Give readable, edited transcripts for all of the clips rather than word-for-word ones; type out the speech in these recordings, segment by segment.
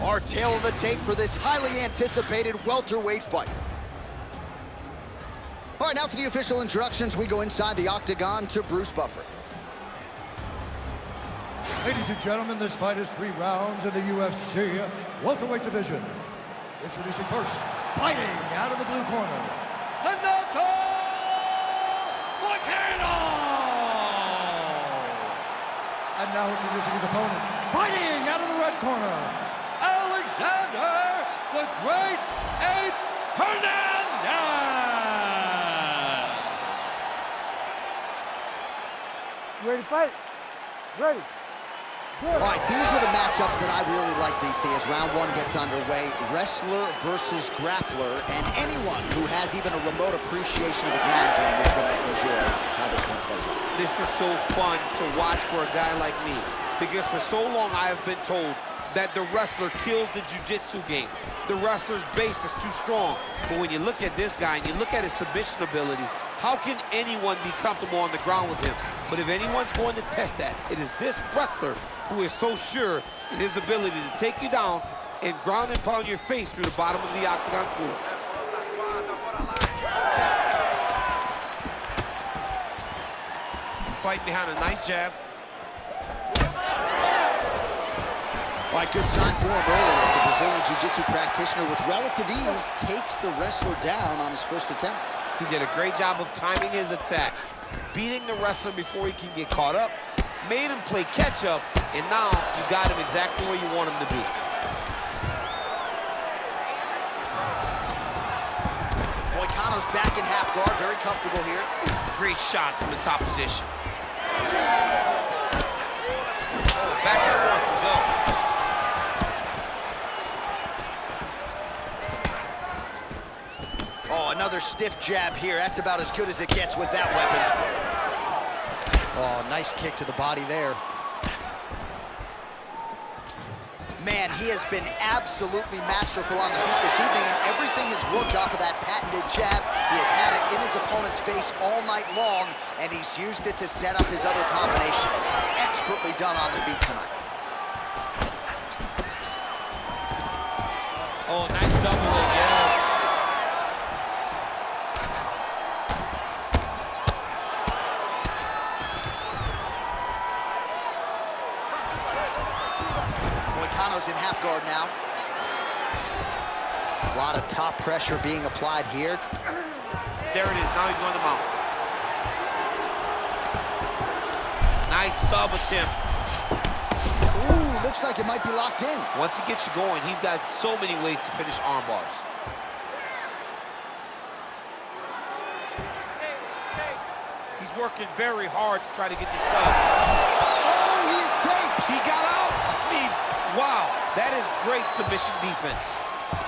Our tail of the tape for this highly anticipated welterweight fight. All right, now for the official introductions, we go inside the octagon to Bruce Buffer. Ladies and gentlemen, this fight is 3 rounds in the UFC welterweight division. Introducing first, fighting out of the blue corner, Renato! Moicano! And now introducing his opponent, fighting out of the red corner, Alexander the Great Ape Hernandez! You ready to fight? Ready. All right, these are the matchups that I really like, DC, as round 1 gets underway. Wrestler versus grappler, and anyone who has even a remote appreciation of the ground game is going to enjoy how this one plays out. This is so fun to watch for a guy like me, because for so long I have been told that the wrestler kills the jiu-jitsu game. The wrestler's base is too strong. But when you look at this guy and you look at his submission ability, how can anyone be comfortable on the ground with him? But if anyone's going to test that, it is this wrestler who is so sure in his ability to take you down and ground and pound your face through the bottom of the octagon floor. Fighting behind a nice jab. All right, good sign for him early as the Brazilian Jiu-Jitsu practitioner with relative ease takes the wrestler down on his first attempt. He did a great job of timing his attack, beating the wrestler before he can get caught up, made him play catch-up, and now you got him exactly where you want him to be. Moicano's back in half guard, very comfortable here. Great shot from the top position. Back and forth we go. Oh, another stiff jab here. That's about as good as it gets with that weapon. Oh, nice kick to the body there. Man, he has been absolutely masterful on the feet this evening, and everything has worked off of that patented jab. He has had it in his opponent's face all night long, and he's used it to set up his other combinations. Expertly done on the feet tonight. Oh, nice double leg, yes. Moicano's in half guard now. A lot of top pressure being applied here. There it is, now he's going to mount. Nice sub attempt. Ooh, looks like it might be locked in. Once he gets you going, he's got so many ways to finish arm bars. He's working very hard to try to get this sub. Oh, he escapes! He got out! I mean, wow, that is great submission defense.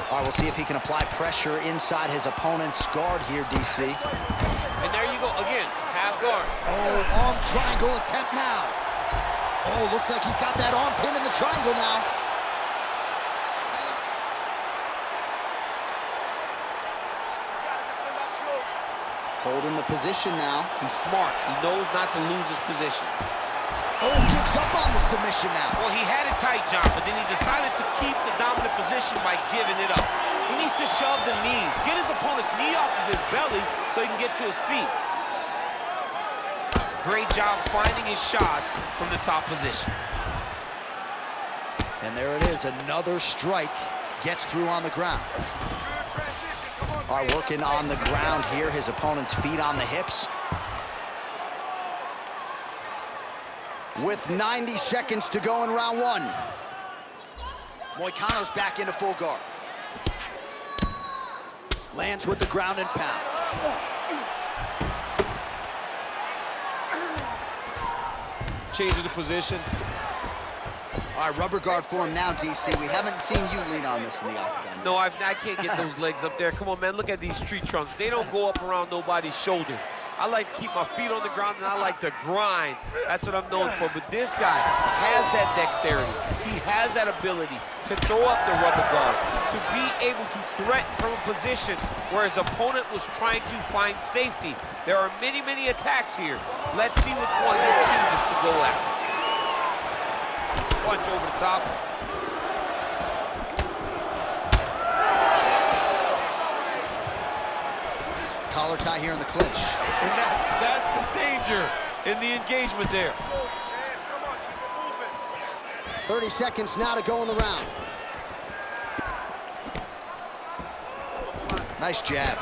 All right, we'll see if he can apply pressure inside his opponent's guard here, DC. And there you go, again, half guard. Oh, arm triangle attempt now. Oh, looks like he's got that arm pin in the triangle now. Holding the position now. He's smart. He knows not to lose his position. Oh, gives up on the submission now. Well, he had it tight, John, but then he decided to keep the dominant position by giving it up. He needs to shove the knees, get his opponent's knee off of his belly so he can get to his feet. Great job finding his shots from the top position. And there it is, another strike gets through on the ground. All right, working on the ground here, his opponent's feet on the hips. With 90 seconds to go in round 1. Moicano's back into full guard. Lands with the ground and pound. Changing the position. All right, rubber guard for him now, DC. We haven't seen you lean on this in the octagon yet. No, I can't get those legs up there. Come on, man, look at these tree trunks. They don't go up around nobody's shoulders. I like to keep my feet on the ground, and I like to grind. That's what I'm known for. But this guy has that dexterity. He has that ability to throw up the rubber guard, to be able to threaten from a position where his opponent was trying to find safety. There are many, many attacks here. Let's see which one he chooses to go after. Punch over the top. collar tie here in the clinch. And that's the danger in the engagement there. 30 seconds now to go in the round. Nice jab.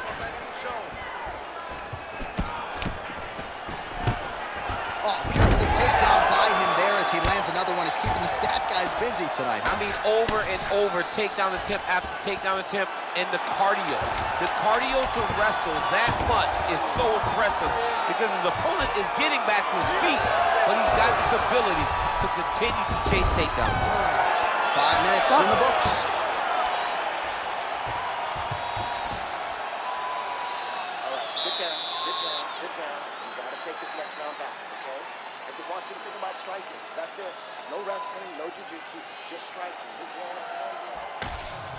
Oh, beautiful takedown by him there as he lands another one. He's keeping the stat guys busy tonight. I mean, over and over, takedown attempt after takedown attempt, and the cardio. The cardio to wrestle that much is so impressive because his opponent is getting back to his feet, but he's got this ability to continue to chase takedowns. 5 minutes in the books. Sit down, sit down, sit down. You gotta take this next round back, okay? I just want you to think about striking. That's it. No wrestling, no jiu-jitsu, just striking.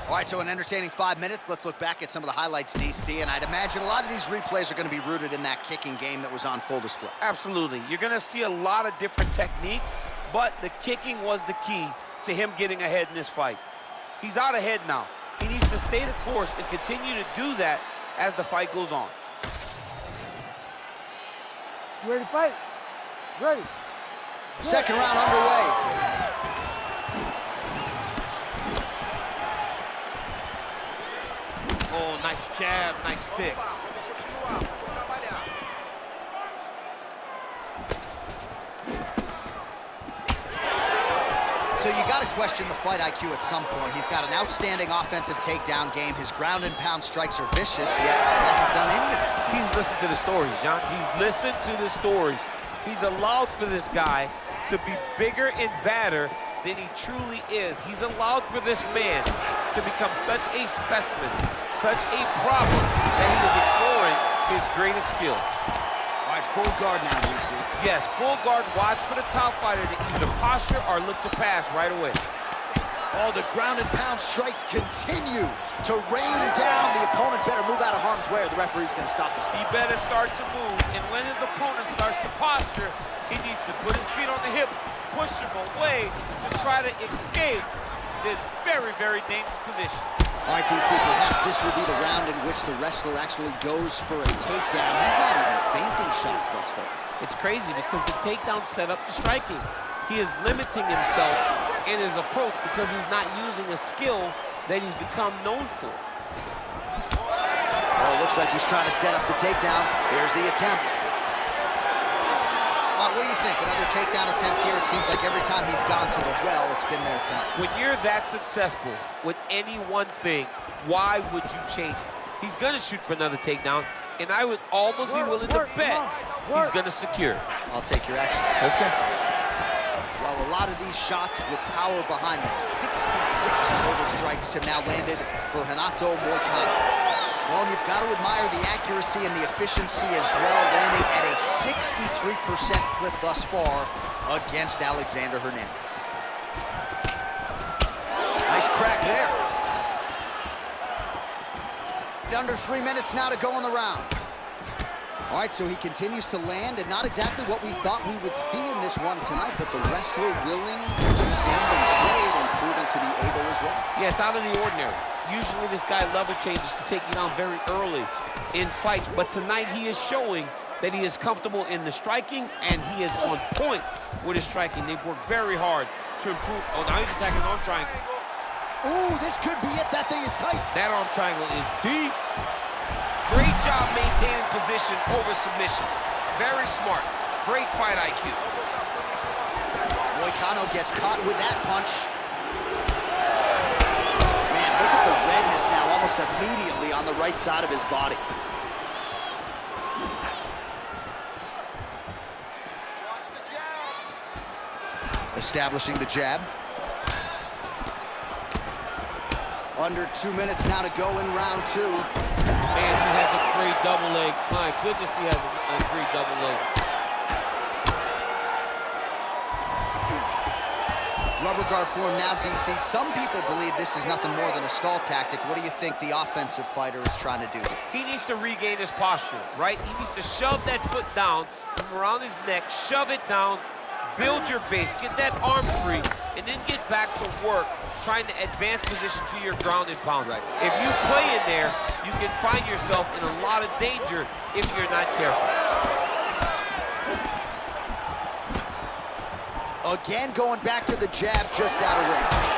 All right, so an entertaining 5 minutes. Let's look back at some of the highlights, DC, and I'd imagine a lot of these replays are going to be rooted in that kicking game that was on full display. Absolutely. You're going to see a lot of different techniques, but the kicking was the key to him getting ahead in this fight. He's out ahead now. He needs to stay the course and continue to do that as the fight goes on. You ready to fight? Ready. Second round underway. Oh, nice jab, nice stick. So you got to question the fight IQ at some point. He's got an outstanding offensive takedown game. His ground and pound strikes are vicious, yet hasn't done any of it. He's listened to the stories, John. He's listened to the stories. He's allowed for this guy to be bigger and badder than he truly is. He's allowed for this man to become such a specimen, such a problem, that he is ignoring his greatest skill. All right, full guard now, DC. Yes, full guard. Watch for the top fighter to either posture or look to pass right away. Oh, the ground and pound strikes continue to rain down. The opponent better move out of harm's way or the referee's going to stop this. He better start to move, and when his opponent starts to posture, he needs to put his feet on the hip, push him away to try to escape this very, very dangerous position. All right, DC, perhaps this will be the round in which the wrestler actually goes for a takedown. He's not even feinting shots thus far. It's crazy because the takedown set up the striking. He is limiting himself in his approach because he's not using a skill that he's become known for. Oh, it looks like he's trying to set up the takedown. Here's the attempt. What do you think? Another takedown attempt here. It seems like every time he's gone to the well, it's been there tonight. When you're that successful with any one thing, why would you change it? He's going to shoot for another takedown, and I would almost be willing to bet he's going to secure. I'll take your action. Okay. Well, a lot of these shots with power behind them. 66 total strikes have now landed for Renato Moicano. Well, you've got to admire the accuracy and the efficiency as well, landing at a 63% clip thus far against Alexander Hernandez. Nice crack there. Under 3 minutes now to go in the round. All right, so he continues to land, and not exactly what we thought we would see in this one tonight, but the wrestler willing to stand and trade and proving to be able as well. Yeah, it's out of the ordinary. Usually this guy level changes to take you down very early in fights, but tonight he is showing that he is comfortable in the striking, and he is on point with his striking. They've worked very hard to improve. Oh, now he's attacking the arm triangle. Ooh, this could be it. That thing is tight. That arm triangle is deep. Great job maintaining position over submission. Very smart. Great fight IQ. Moicano gets caught with that punch. Man, look at the redness now almost immediately on the right side of his body. Watch the jab. Establishing the jab. Under 2 minutes now to go in round two. Man, he has a great double leg. My goodness, he has a great double leg. Rubber guard form now, DC. Some people believe this is nothing more than a stall tactic. What do you think the offensive fighter is trying to do? He needs to regain his posture, right? He needs to shove that foot down from around his neck, shove it down, build your base, get that arm free, and then get back to work trying to advance position to your ground and pound. Right. If you play in there, you can find yourself in a lot of danger if you're not careful. Again, going back to the jab just out of range.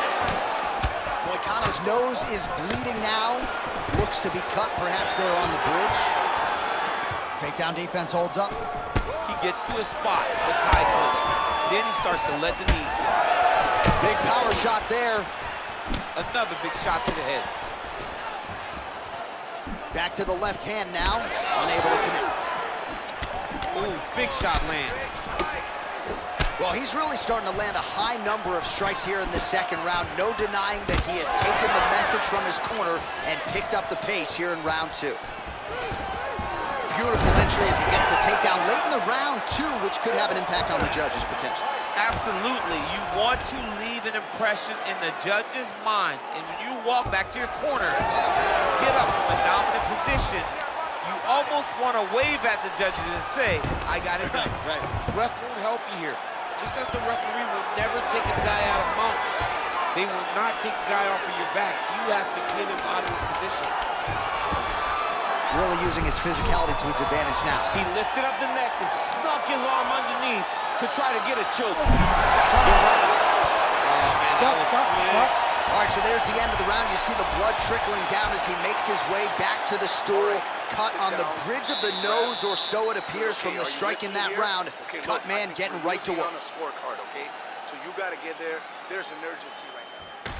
Moicano's nose is bleeding now. Looks to be cut, perhaps there on the bridge. Takedown defense holds up. He gets to a spot, the tie comes. Then he starts to let the knees go. Big power shot there. Another big shot to the head. Back to the left hand now, unable to connect. Ooh, big shot lands. Well, he's really starting to land a high number of strikes here in the second round. No denying that he has taken the message from his corner and picked up the pace here in round 2. Beautiful entry as he gets the takedown late in the round, too, which could have an impact on the judges potentially. Absolutely. You want to leave an impression in the judges' minds. And when you walk back to your corner, get up from a dominant position, you almost want to wave at the judges and say, I got it done. Right. Ref won't help you here. Just as the referee will never take a guy out of mount, they will not take a guy off of your back. You have to get him out of his position. Really using his physicality to his advantage now. He lifted up the neck and snuck his arm underneath to try to get a choke. Oh, man, that was slick. All right, so there's the end of the round. You see the blood trickling down as he makes his way back to the stool. Cut on the bridge of the nose, or so it appears from the strike in that round. Cut man getting right to work. On the scorecard, okay? So you got to get there. There's an urgency right now.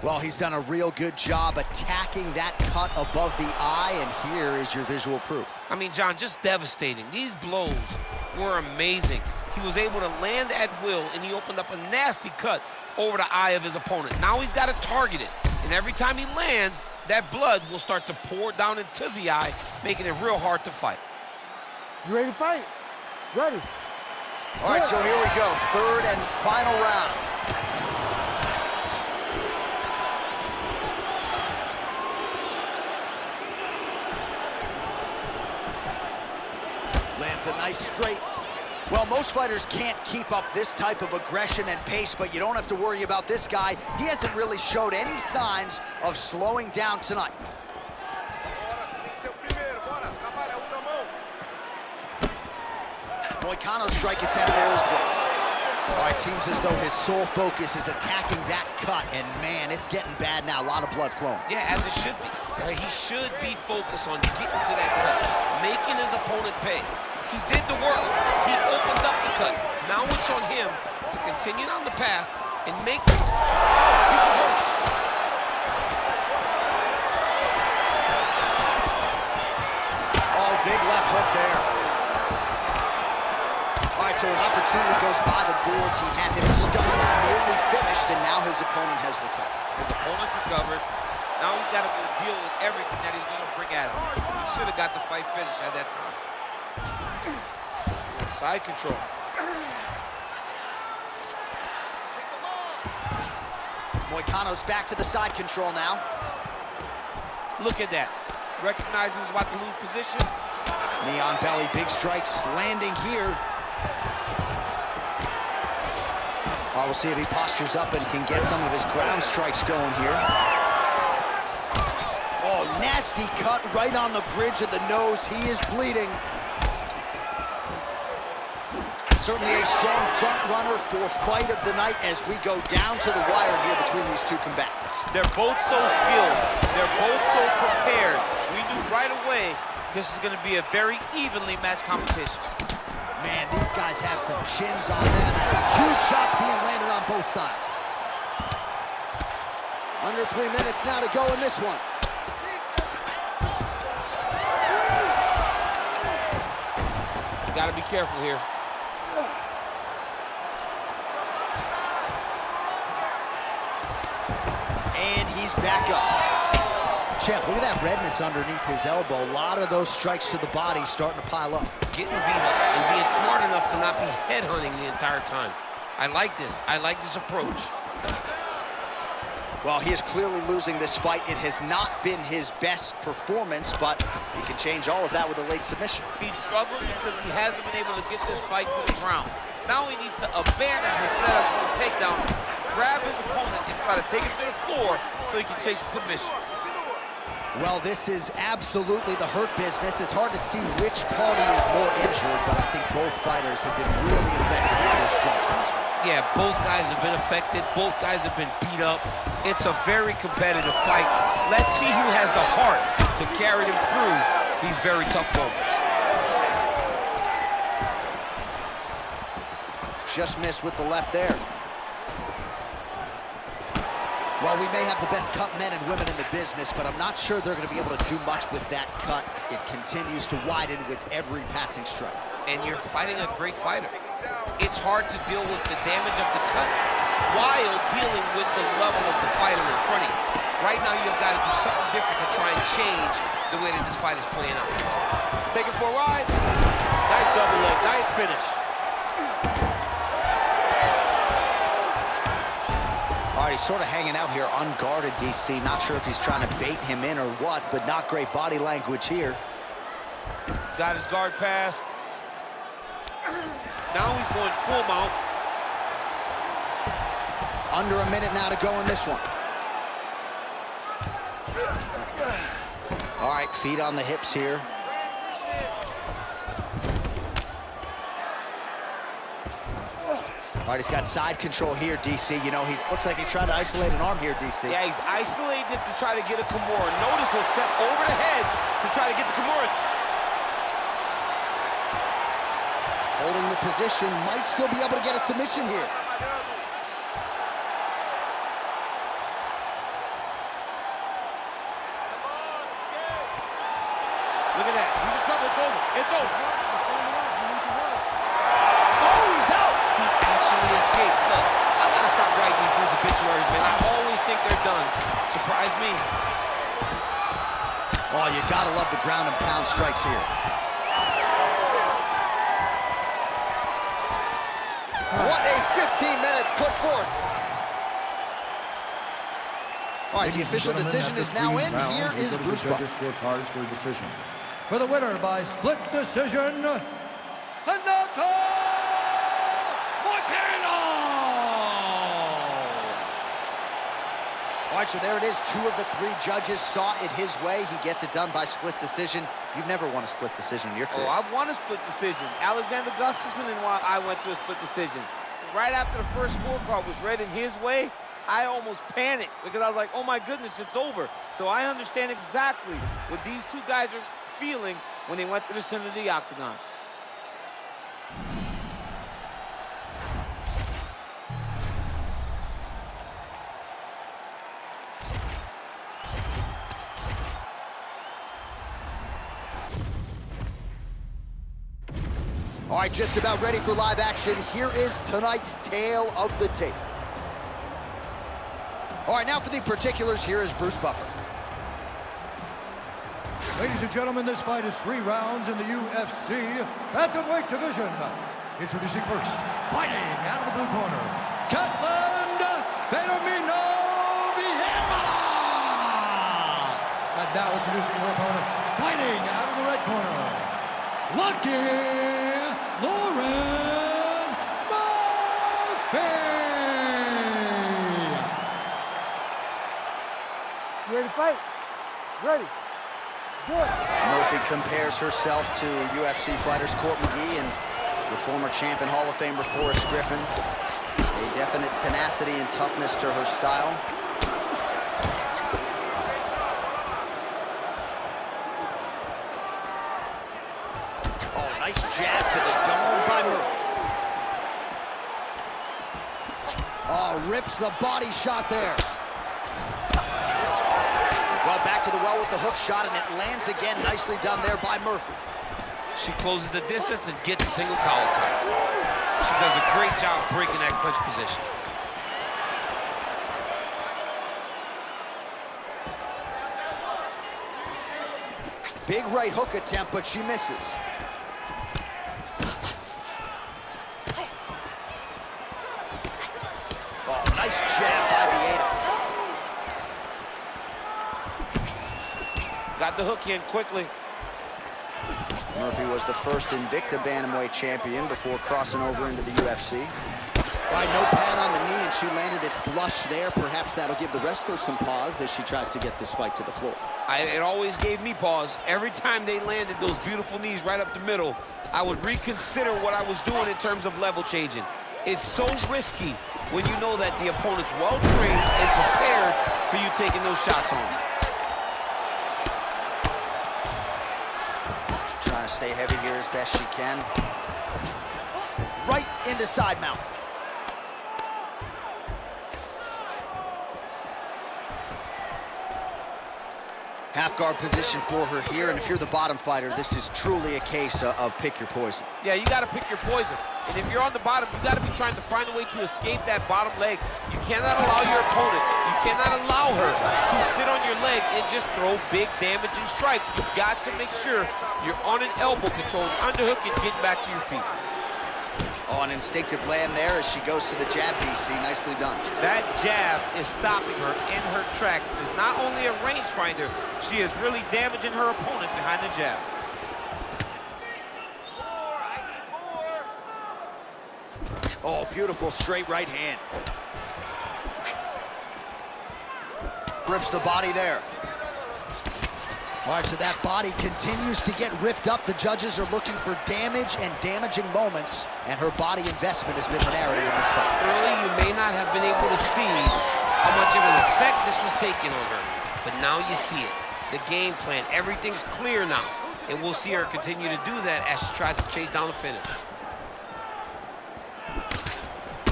Well, he's done a real good job attacking that cut above the eye, and here is your visual proof. I mean, John, just devastating. These blows were amazing. He was able to land at will, and he opened up a nasty cut over the eye of his opponent. Now he's got to target it, and every time he lands, that blood will start to pour down into the eye, making it real hard to fight. You ready to fight? Ready. All right, so here we go. Third and final round. Lands a nice straight. Well, most fighters can't keep up this type of aggression and pace, but you don't have to worry about this guy. He hasn't really showed any signs of slowing down tonight. Moicano's strike attempt there is blocked. All right, seems as though his sole focus is attacking that cut, and man, it's getting bad now. A lot of blood flowing. Yeah, as it should be. Right? He should be focused on getting to that cut, making his opponent pay. He did the work. He opened up the cut. Now it's on him to continue down the path and make it. Oh, big left hook there. All right, so an opportunity goes by the boards. He had him stunned, nearly finished, and now his opponent has recovered. His opponent recovered. Now he's got to go deal with everything that he's going to bring at him. He should have got the fight finished at that time. Side control. Moicano's back to the side control now. Look at that. Recognized he was about to lose position. Knee on belly, big strikes landing here. Well, we'll see if he postures up and can get some of his ground strikes going here. Oh, nasty cut right on the bridge of the nose. He is bleeding. Certainly a strong front runner for fight of the night as we go down to the wire here between these two combatants. They're both so skilled. They're both so prepared. We knew right away this is going to be a very evenly matched competition. Man, these guys have some chins on them. Huge shots being landed on both sides. Under 3 minutes now to go in this one. He's got to be careful here. And he's back up. Champ, look at that redness underneath his elbow. A lot of those strikes to the body starting to pile up. Getting beat up and being smart enough to not be headhunting the entire time. I like this. I like this approach. Well, he is clearly losing this fight. It has not been his best performance, but he can change all of that with a late submission. He's struggling because he hasn't been able to get this fight to the ground. Now he needs to abandon his setup for the takedown, grab his opponent, and try to take him to the floor so he can chase the submission. Well, this is absolutely the hurt business. It's hard to see which party is more injured, but I think both fighters have been really effective with their strikes in this one. Yeah, both guys have been affected. Both guys have been beat up. It's a very competitive fight. Let's see who has the heart to carry them through these very tough moments. Just missed with the left there. Well, we may have the best cut men and women in the business, but I'm not sure they're going to be able to do much with that cut. It continues to widen with every passing strike. And you're fighting a great fighter. It's hard to deal with the damage of the cut while dealing with the level of the fighter in front of you. Right now, you've got to do something different to try and change the way that this fight is playing out. Take it for a ride. Nice double leg, nice finish. All right, he's sort of hanging out here unguarded, DC. Not sure if he's trying to bait him in or what, but not great body language here. Got his guard pass. Now he's going full mount. Under a minute now to go in this one. All right, feet on the hips here. All right, he's got side control here, DC. You know, looks like he's trying to isolate an arm here, DC. Yeah, he's isolating it to try to get a Kimura. Notice he'll step over the head to try to get the Kimura. Holding the position, might still be able to get a submission here. Look at that. He's in trouble. It's over. It's over. Oh, he's out! He actually escaped. Look, I gotta stop writing these dudes obituaries, man. I always think they're done. Surprise me. Oh, you gotta love the ground and pound strikes here. What a 15 minutes put forth. All right, the official decision is now in. Here is Bruce Buffer. Scorecards for decision. For the winner by split decision, Renato! Moicano! All right, so there it is. 2 of the 3 judges saw it his way. He gets it done by split decision. You've never won a split decision in your career. Oh, I've won a split decision. Alexander Gustafsson and I went to a split decision. Right after the first scorecard was read in his way, I almost panicked because I was like, oh my goodness, it's over. So I understand exactly what these 2 guys are feeling when they went to the center of the octagon. All right, just about ready for live action. Here is tonight's tale of the tape. All right, now for the particulars, here is Bruce Buffer. Ladies and gentlemen, this fight is 3 rounds in the UFC bantamweight division. Introducing first, fighting out of the blue corner, Ketlen Vieira! And now introducing her opponent, fighting out of the red corner, Lauren Murphy! You ready to fight? Ready. Good. Murphy compares herself to UFC fighters Court McGee and the former champ and Hall of Famer Forrest Griffin. A definite tenacity and toughness to her style. Oh, nice jab to the dome by Murphy. Oh, rips the body shot there. Well, back to the well with the hook shot, and it lands again. Nicely done there by Murphy. She closes the distance and gets a single collar cut. She does a great job breaking that clinch position. Big right hook attempt, but she misses. Oh, nice jab by Vieira. Got the hook in quickly. Murphy was the first Invicta Bantamweight champion before crossing over into the UFC. All right, no pad on the knee, and she landed it flush there. Perhaps that'll give the wrestler some pause as she tries to get this fight to the floor. It always gave me pause. Every time they landed those beautiful knees right up the middle, I would reconsider what I was doing in terms of level changing. It's so risky when you know that the opponent's well-trained and prepared for you taking those shots home. Trying to stay heavy here as best she can. Right into side mount. Half guard position for her here, and if you're the bottom fighter, this is truly a case of pick your poison. Yeah, you gotta pick your poison. And if you're on the bottom, you gotta be trying to find a way to escape that bottom leg. You cannot allow your opponent, you cannot allow her to sit on your leg and just throw big damaging strikes. You've got to make sure you're on an elbow control, underhook, and getting back to your feet. Oh, an instinctive land there as she goes to the jab, DC. Nicely done. That jab is stopping her in her tracks. It is not only a rangefinder, she is really damaging her opponent behind the jab. Oh, beautiful straight right hand. Rips the body there. All right, so that body continues to get ripped up. The judges are looking for damage and damaging moments, and her body investment has been the narrative in this fight. Early, you may not have been able to see how much of an effect this was taking on her, but now you see it. The game plan, everything's clear now, and we'll see her continue to do that as she tries to chase down the finish.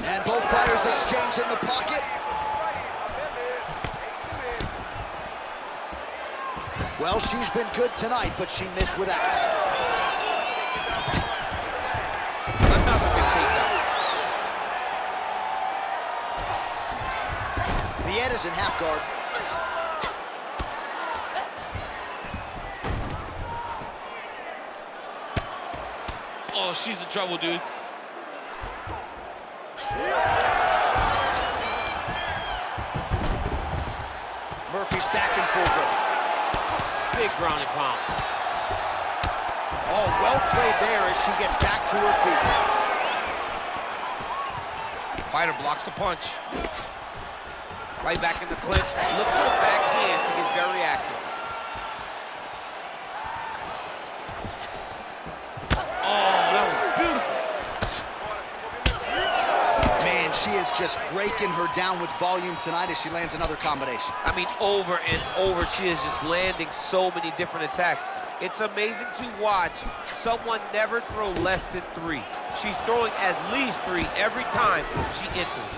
And both fighters exchange in the pocket. Well, she's been good tonight, but she missed with that. Another big takedown. Vieira's in half guard. Oh, she's in trouble, dude. Murphy's back in full grip. Big ground and pound. Oh, well played there as she gets back to her feet. Fighter blocks the punch. Right back in the clinch. Look for the backhand to get very active. Oh, that was beautiful. Man, she is just breaking her down with volume tonight as she lands another combination. I mean, over and over, she is just landing so many different attacks. It's amazing to watch someone never throw less than 3. She's throwing at least 3 every time she enters.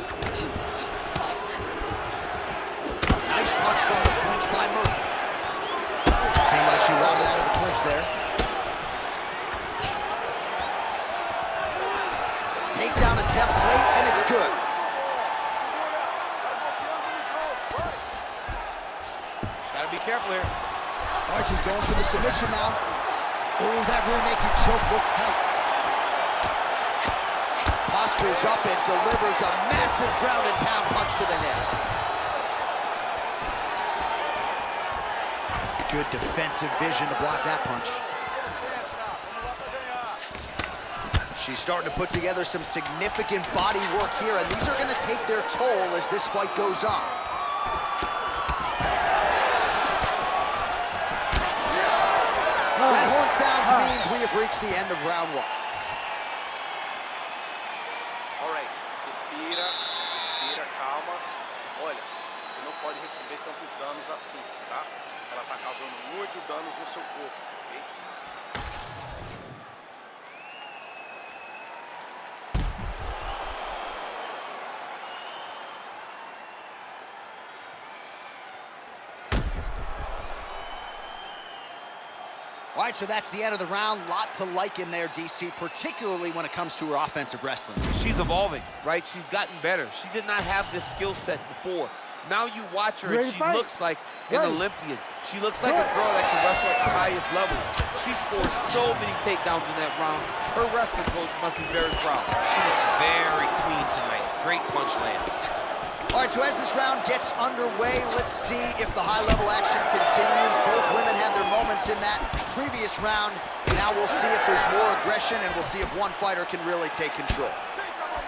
Nice punch from the clinch by Murphy. Seemed like she wanted out of the clinch there. Takedown attempt late, and it's good. Gotta be careful here. All right, she's going for the submission now. Oh, that rear naked choke looks tight. Postures up and delivers a massive ground and pound punch to the head. Good defensive vision to block that punch. She's starting to put together some significant body work here, and these are going to take their toll as this fight goes on. That horn sounds means we have reached the end of round 1. All right, respira, respira, calma. Olha, você não pode receber tantos danos assim, tá? Ela tá causando muito danos no seu corpo, ok? All right, so that's the end of the round. Lot to like in there, DC, particularly when it comes to her offensive wrestling. She's evolving, right? She's gotten better. She did not have this skill set before. Now you watch her and she looks like an Olympian. She looks like a girl that can wrestle at the highest level. She scored so many takedowns in that round. Her wrestling coach must be very proud. She looks very clean tonight. Great punch lands. All right, so as this round gets underway, let's see if the high-level action continues. Both women had their moments in that previous round. Now we'll see if there's more aggression, and we'll see if one fighter can really take control.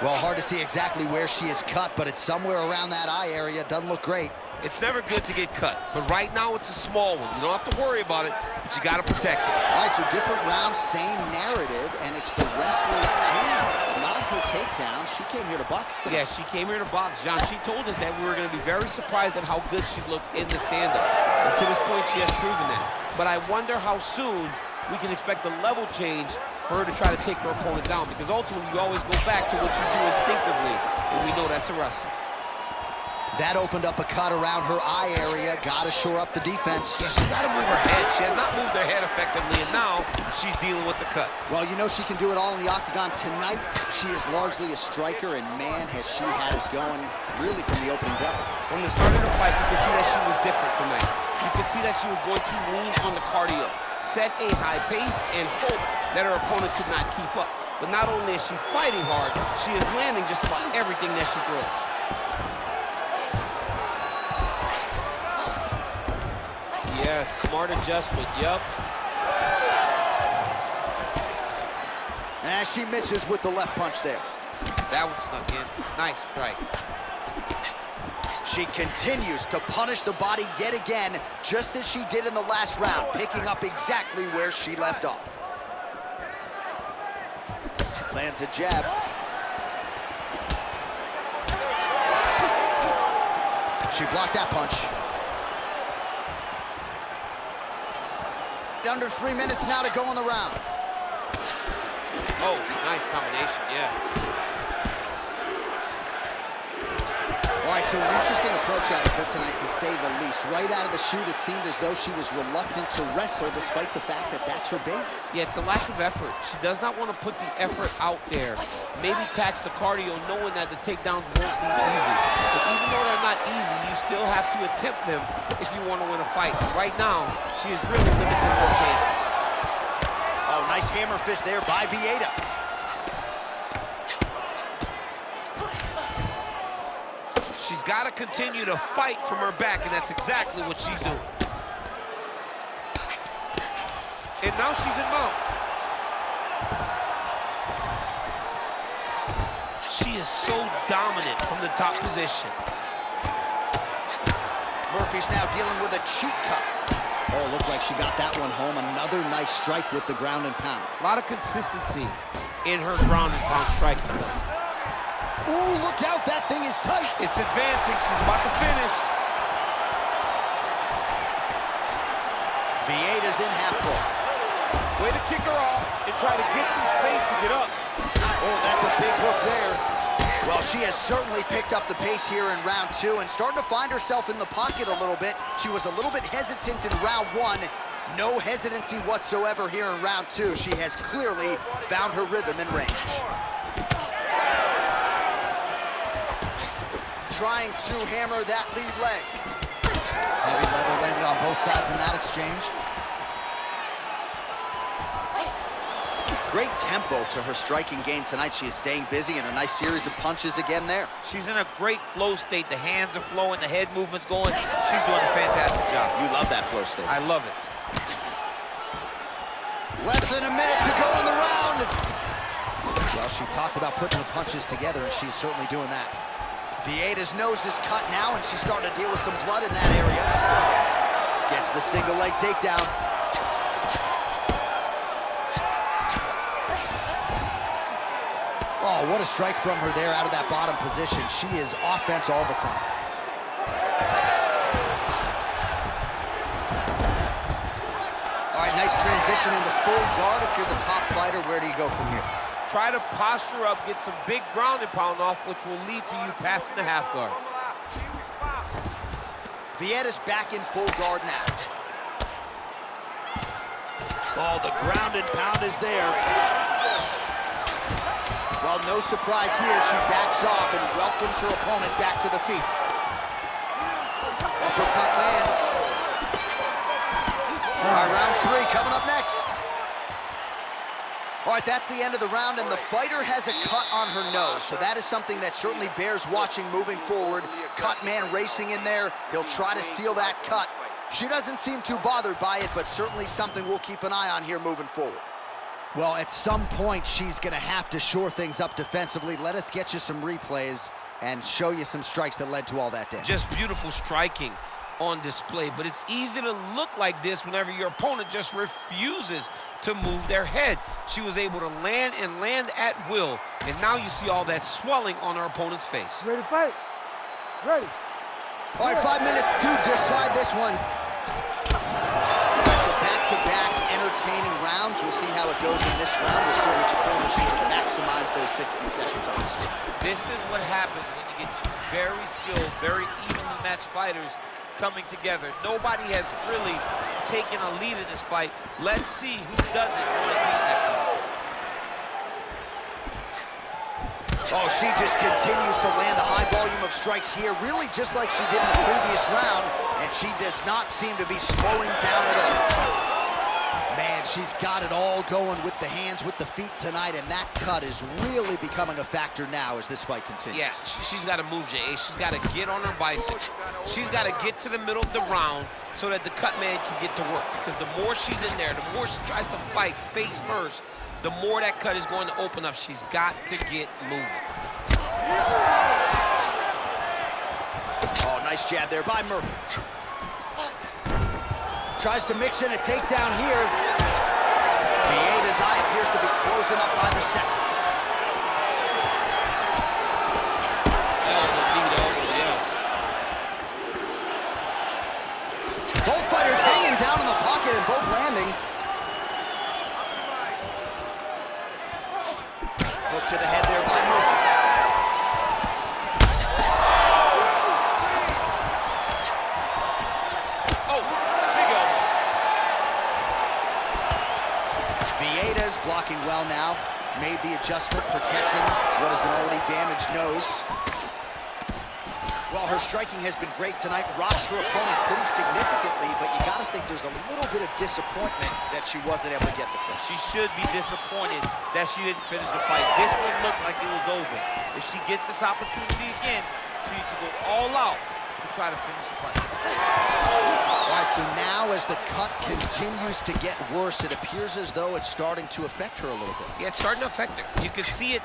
Well, hard to see exactly where she is cut, but it's somewhere around that eye area. Doesn't look great. It's never good to get cut, but right now it's a small one. You don't have to worry about it, but you got to protect it. All right, so different rounds, same narrative, and it's the wrestler's hands, not her takedown. She came here to box today. Yeah, she came here to box, John. She told us that we were going to be very surprised at how good she looked in the stand-up. And to this point, she has proven that. But I wonder how soon we can expect a level change for her to try to take her opponent down, because ultimately you always go back to what you do instinctively, and we know that's a wrestler. That opened up a cut around her eye area. Got to shore up the defense. Yeah, she got to move her head. She has not moved her head effectively, and now she's dealing with the cut. Well, you know she can do it all in the octagon. Tonight, she is largely a striker, and man, has she had it going really from the opening bell. From the start of the fight, you can see that she was different tonight. You can see that she was going to lean on the cardio, set a high pace, and hope that her opponent could not keep up. But not only is she fighting hard, she is landing just about everything that she throws. Yes, smart adjustment, yep. And she misses with the left punch there. That one snuck in. Nice strike. She continues to punish the body yet again, just as she did in the last round, picking up exactly where she left off. Lands a jab. She blocked that punch. Under 3 minutes now to go in the round. Oh, nice combination, yeah. All right, so an interesting approach out of her tonight, to say the least. Right out of the chute, it seemed as though she was reluctant to wrestle, despite the fact that that's her base. Yeah, it's a lack of effort. She does not want to put the effort out there. Maybe tax the cardio, knowing that the takedowns won't be easy. But even though they're not easy, you still have to attempt them if you want to win a fight. Right now, she is really limiting her chances. Oh, nice hammer fist there by Vieira. She's got to continue to fight from her back, and that's exactly what she's doing. And now she's in mount. She is so dominant from the top position. Murphy's now dealing with a cheek cut. Oh, looked like she got that one home. Another nice strike with the ground and pound. A lot of consistency in her ground and pound striking. Ooh, look out, that thing is tight. It's advancing, she's about to finish. Vieira's in half guard. Way to kick her off and try to get some space to get up. Oh, that's a big hook there. Well, she has certainly picked up the pace here in round 2 and starting to find herself in the pocket a little bit. She was a little bit hesitant in round 1. No hesitancy whatsoever here in round 2. She has clearly found her rhythm and range. Trying to hammer that lead leg. Heavy leather landed on both sides in that exchange. Great tempo to her striking game tonight. She is staying busy and a nice series of punches again there. She's in a great flow state. The hands are flowing, the head movement's going. She's doing a fantastic job. You love that flow state. I love it. Less than a minute to go in the round. Well, she talked about putting the punches together, and she's certainly doing that. Vieira's nose is cut now, and she's starting to deal with some blood in that area. Gets the single leg takedown. Oh, what a strike from her there out of that bottom position. She is offense all the time. All right, nice transition into full guard. If you're the top fighter, where do you go from here? Try to posture up, get some big ground and pound off, which will lead to you passing the half guard. Vieira's back in full guard now. Oh, the ground and pound is there. Well, no surprise here. She backs off and welcomes her opponent back to the feet. Uppercut lands. All right, round 3 coming up next. All right, that's the end of the round, and the fighter has a cut on her nose, so that is something that certainly bears watching moving forward. Cut man racing in there. He'll try to seal that cut. She doesn't seem too bothered by it, but certainly something we'll keep an eye on here moving forward. Well, at some point, she's going to have to shore things up defensively. Let us get you some replays and show you some strikes that led to all that damage. Just beautiful striking on display, but it's easy to look like this whenever your opponent just refuses to move their head. She was able to land and land at will, and now you see all that swelling on her opponent's face. Ready to fight? Ready. All right, 5 minutes to decide this one. So back-to-back entertaining rounds. We'll see how it goes in this round. We'll see which corner she can maximize those 60 seconds on the stick. This is what happens when you get two very skilled, very evenly matched fighters coming together. Nobody has really taken a lead in this fight. Let's see who doesn't want to take that fight. Oh, she just continues to land a high volume of strikes here, really just like she did in the previous round, and she does not seem to be slowing down at all. Man, she's got it all going with the hands, with the feet tonight, and that cut is really becoming a factor now as this fight continues. Yes, she's got to move, J.A. She's got to get on her bicycle. She's got to get to the middle of the round so that the cut man can get to work, because the more she's in there, the more she tries to fight face first, the more that cut is going to open up. She's got to get moving. Oh, nice jab there by Murphy. Tries to mix in a takedown here. Vieira's eye appears to be closing up by the second. Both fighters hanging down in the pocket and both landing. Hook to the head there by Murphy. Vieira's blocking well now. Made the adjustment, protecting what is an already damaged nose. Well, her striking has been great tonight. Rocked her opponent pretty significantly, but you got to think there's a little bit of disappointment that she wasn't able to get the finish. She should be disappointed that she didn't finish the fight. This one looked like it was over. If she gets this opportunity again, she needs to go all out to try to finish the fight. All right, so now as the cut continues to get worse, it appears as though it's starting to affect her a little bit. Yeah, it's starting to affect her. You can see it.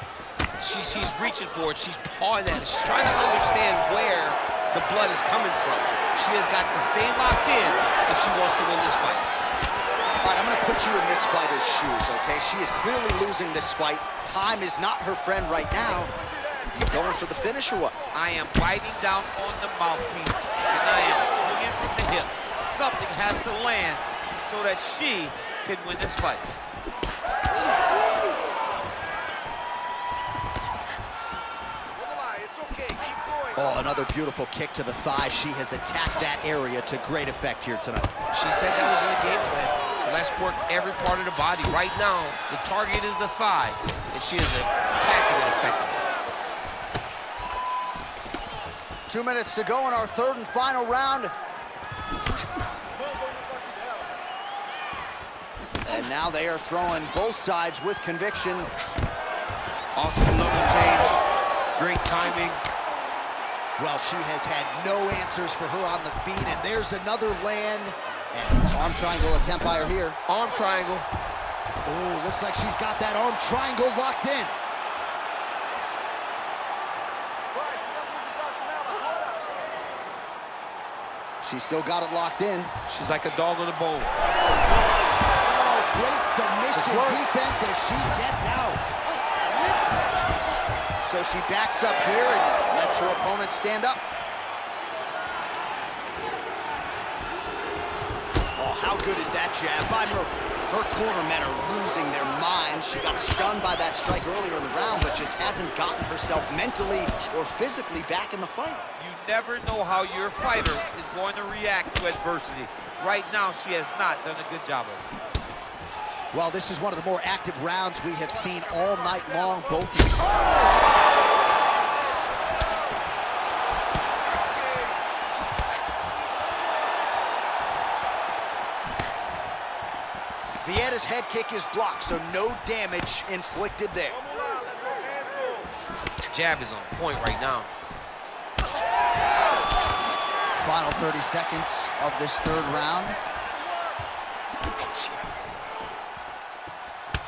She's reaching for it. She's pawing at it. She's trying to understand where the blood is coming from. She has got to stay locked in if she wants to win this fight. All right, I'm going to put you in this fighter's shoes, okay? She is clearly losing this fight. Time is not her friend right now. You going for the finish or what? I am biting down on the mouthpiece, and I am swinging from the hip. Something has to land so that she can win this fight. Oh, another beautiful kick to the thigh. She has attacked that area to great effect here tonight. She said that was in the game plan. Let's work every part of the body. Right now, the target is the thigh, and she is attacking it effectively. 2 minutes to go in our third and final round. And now they are throwing both sides with conviction. Awesome level change. Great timing. Well, she has had no answers for her on the feet, and there's another land. And arm triangle attempt by her here. Arm triangle. Oh, looks like she's got that arm triangle locked in. She's still got it locked in. She's like a dog on a bone. Oh, great submission defense as she gets out. So she backs up here and lets her opponent stand up. Oh, how good is that jab by Murphy? Her corner men are losing their minds. She got stunned by that strike earlier in the round, but just hasn't gotten herself mentally or physically back in the fight. You never know how your fighter is going to react to adversity. Right now, she has not done a good job of it. Well, this is one of the more active rounds we have seen all night long. Both Vieira's head kick is blocked, so no damage inflicted there. Jab is on point right now. Final 30 seconds of this third round.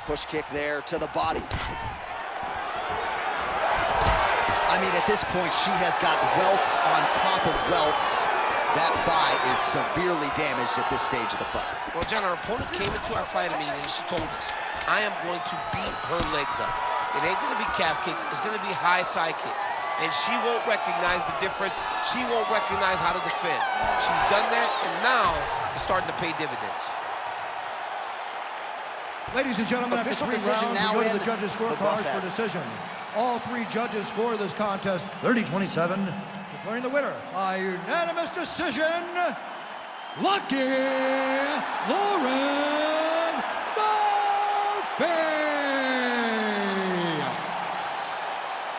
Push kick there to the body. I mean, at this point, she has got welts on top of welts. That thigh is severely damaged at this stage of the fight. Well, John, our opponent came into our fight meeting and she told us, I am going to beat her legs up. It ain't gonna be calf kicks, it's gonna be high thigh kicks. And she won't recognize the difference. She won't recognize how to defend. She's done that, and now it's starting to pay dividends. Ladies and gentlemen, after Official 3 decision rounds, now we go to in the judges' the scorecards buff for decision. All 3 judges score this contest 30-27, declaring the winner by unanimous decision, Lucky Lauren Murphy.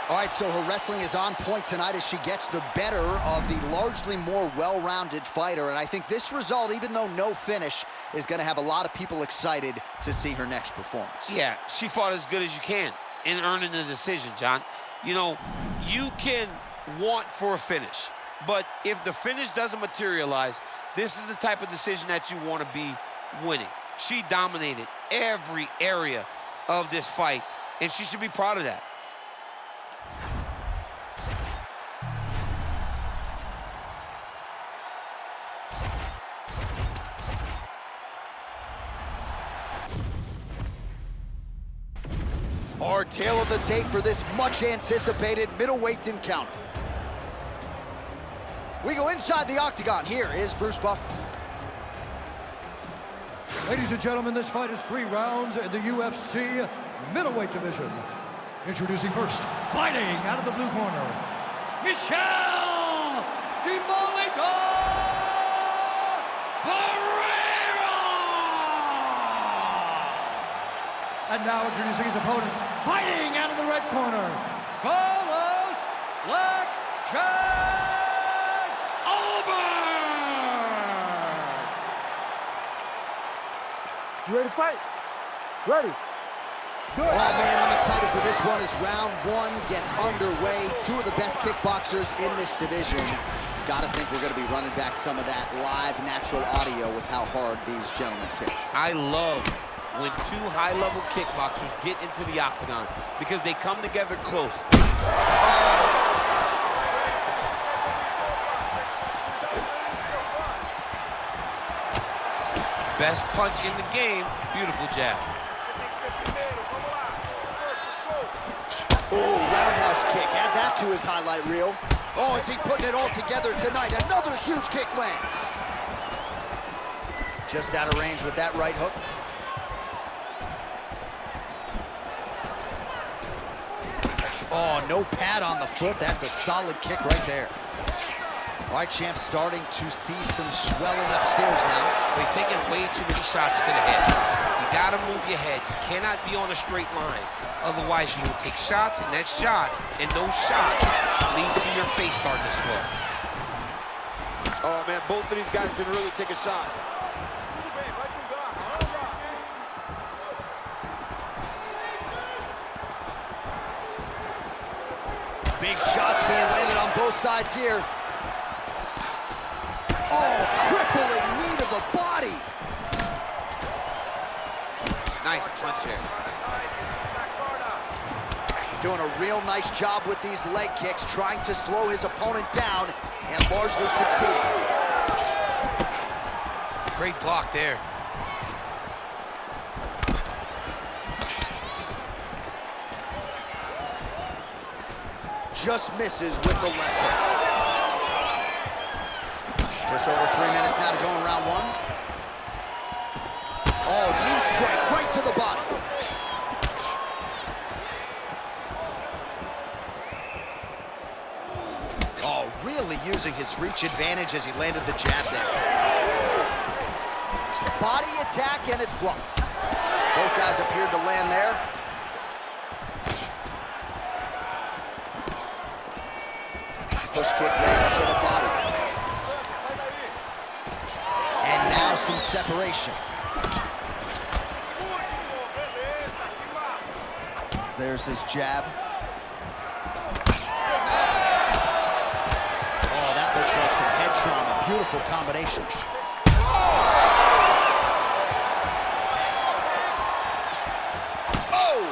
All right, so her wrestling is on point tonight as she gets the better of the largely more well-rounded fighter. And I think this result, even though no finish, is going to have a lot of people excited to see her next performance. Yeah, she fought as good as you can in earning the decision, John. You know, you can want for a finish, but if the finish doesn't materialize, this is the type of decision that you want to be winning. She dominated every area of this fight, and she should be proud of that. Our tale of the tape for this much-anticipated middleweight encounter. We go inside the octagon. Here is Bruce Buffer. Ladies and gentlemen, this fight is 3 rounds in the UFC middleweight division. Introducing first, fighting out of the blue corner, Michelle Pereira! And now introducing his opponent, fighting out of the red corner, Carlos Black Jack Ulberg! You ready to fight? Ready. Good. Oh, man, I'm excited for this one as round 1 gets underway. 2 of the best kickboxers in this division. Gotta think we're gonna be running back some of that live, natural audio with how hard these gentlemen kick. I love when 2 high-level kickboxers get into the octagon because they come together close. Best punch in the game, beautiful jab. Oh, roundhouse kick, add that to his highlight reel. Oh, is he putting it all together tonight? Another huge kick lands. Just out of range with that right hook. Oh, no pad on the foot. That's a solid kick right there. All right, champ, starting to see some swelling upstairs now. He's taking way too many shots to the head. You gotta move your head. You cannot be on a straight line. Otherwise, you will take shots, and that shot, and those shots leads to your face starting to swell. Oh, man, both of these guys can really take a shot. Big shots being landed on both sides here. Oh, crippling knee to the body. Nice punch there. Doing a real nice job with these leg kicks, trying to slow his opponent down and largely succeeding. Great block there. Just misses with the left hook. Just over 3 minutes now to go in round 1. Oh, knee strike right to the body. Oh, really using his reach advantage as he landed the jab there. Body attack, and it's locked. Both guys appeared to land there. Push kick landed to the body. And now some separation. There's his jab. Oh, that looks like some head trauma. Beautiful combination. Oh!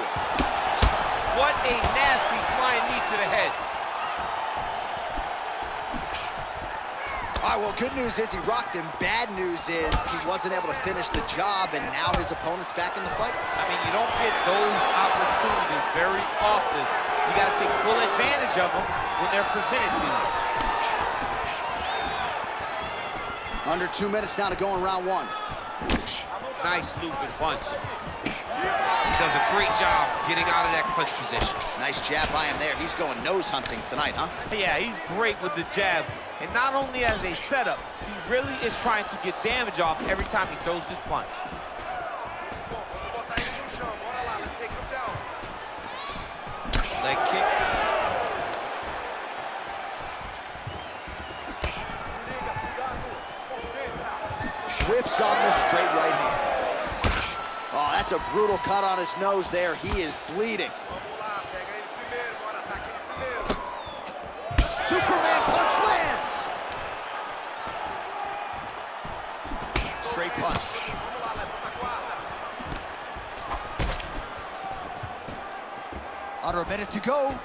What a nasty flying knee to the head. All right, well, good news is he rocked him. Bad news is he wasn't able to finish the job, and now his opponent's back in the fight. I mean, you don't get those opportunities very often. You got to take full advantage of them when they're presented to you. Under 2 minutes now to go in round one. Nice looping punch. He does a great job getting out of that clinch position. Nice jab by him there. He's going nose hunting tonight, huh? Yeah, he's great with the jab. And not only as a setup, he really is trying to get damage off every time he throws this punch. Leg kick. Whiffs on the straight right hand. Oh, that's a brutal cut on his nose there. He is bleeding. Superman punch lands. Straight punch. Under a minute to go.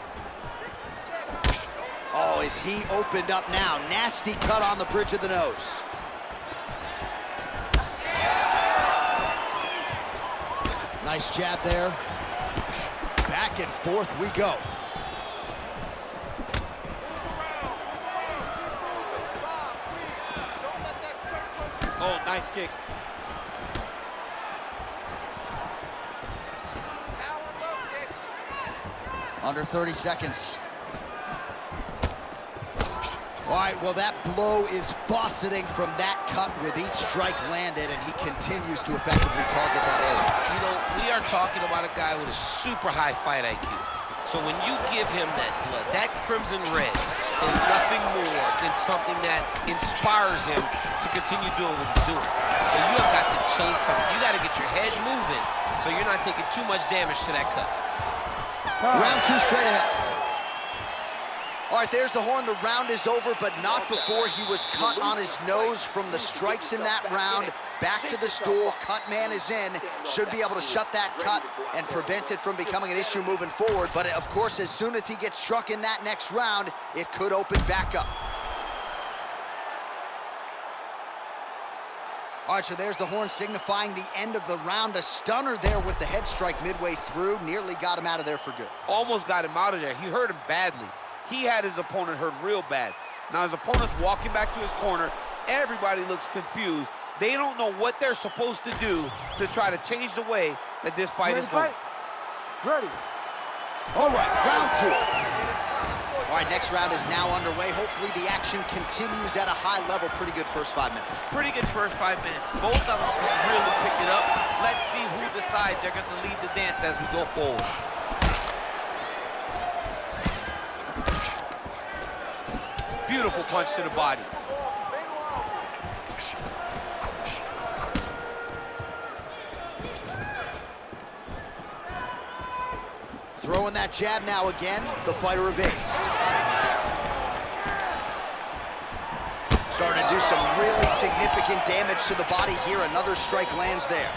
Oh, is he opened up now? Nasty cut on the bridge of the nose. Nice jab there. Back and forth we go. Oh, nice kick. Under 30 seconds. All right, well, that blow is buffeting from that cut with each strike landed, and he continues to effectively target that area. You know, we are talking about a guy with a super high fight IQ. So when you give him that blood, that crimson red is nothing more than something that inspires him to continue doing what he's doing. So you have got to change something. You got to get your head moving so you're not taking too much damage to that cut. Round two straight ahead. All right, there's the horn. The round is over, but not before he was cut on his nose from the strikes in that round. Back to the stool. Cut man is in. Should be able to shut that cut and prevent it from becoming an issue moving forward. But, of course, as soon as he gets struck in that next round, it could open back up. All right, so there's the horn signifying the end of the round. A stunner there with the head strike midway through. Nearly got him out of there for good. Almost got him out of there. He hurt him badly. He had his opponent hurt real bad. Now his opponent's walking back to his corner. Everybody looks confused. They don't know what they're supposed to do to try to change the way that this fight is going. Ready. All right, round two. All right, next round is now underway. Hopefully the action continues at a high level. Pretty good first 5 minutes. Pretty good first 5 minutes. Both of them can really pick it up. Let's see who decides they're going to lead the dance as we go forward. Beautiful punch to the body. Throwing that jab now again. The fighter evades. Starting to do some really significant damage to the body here. Another strike lands there.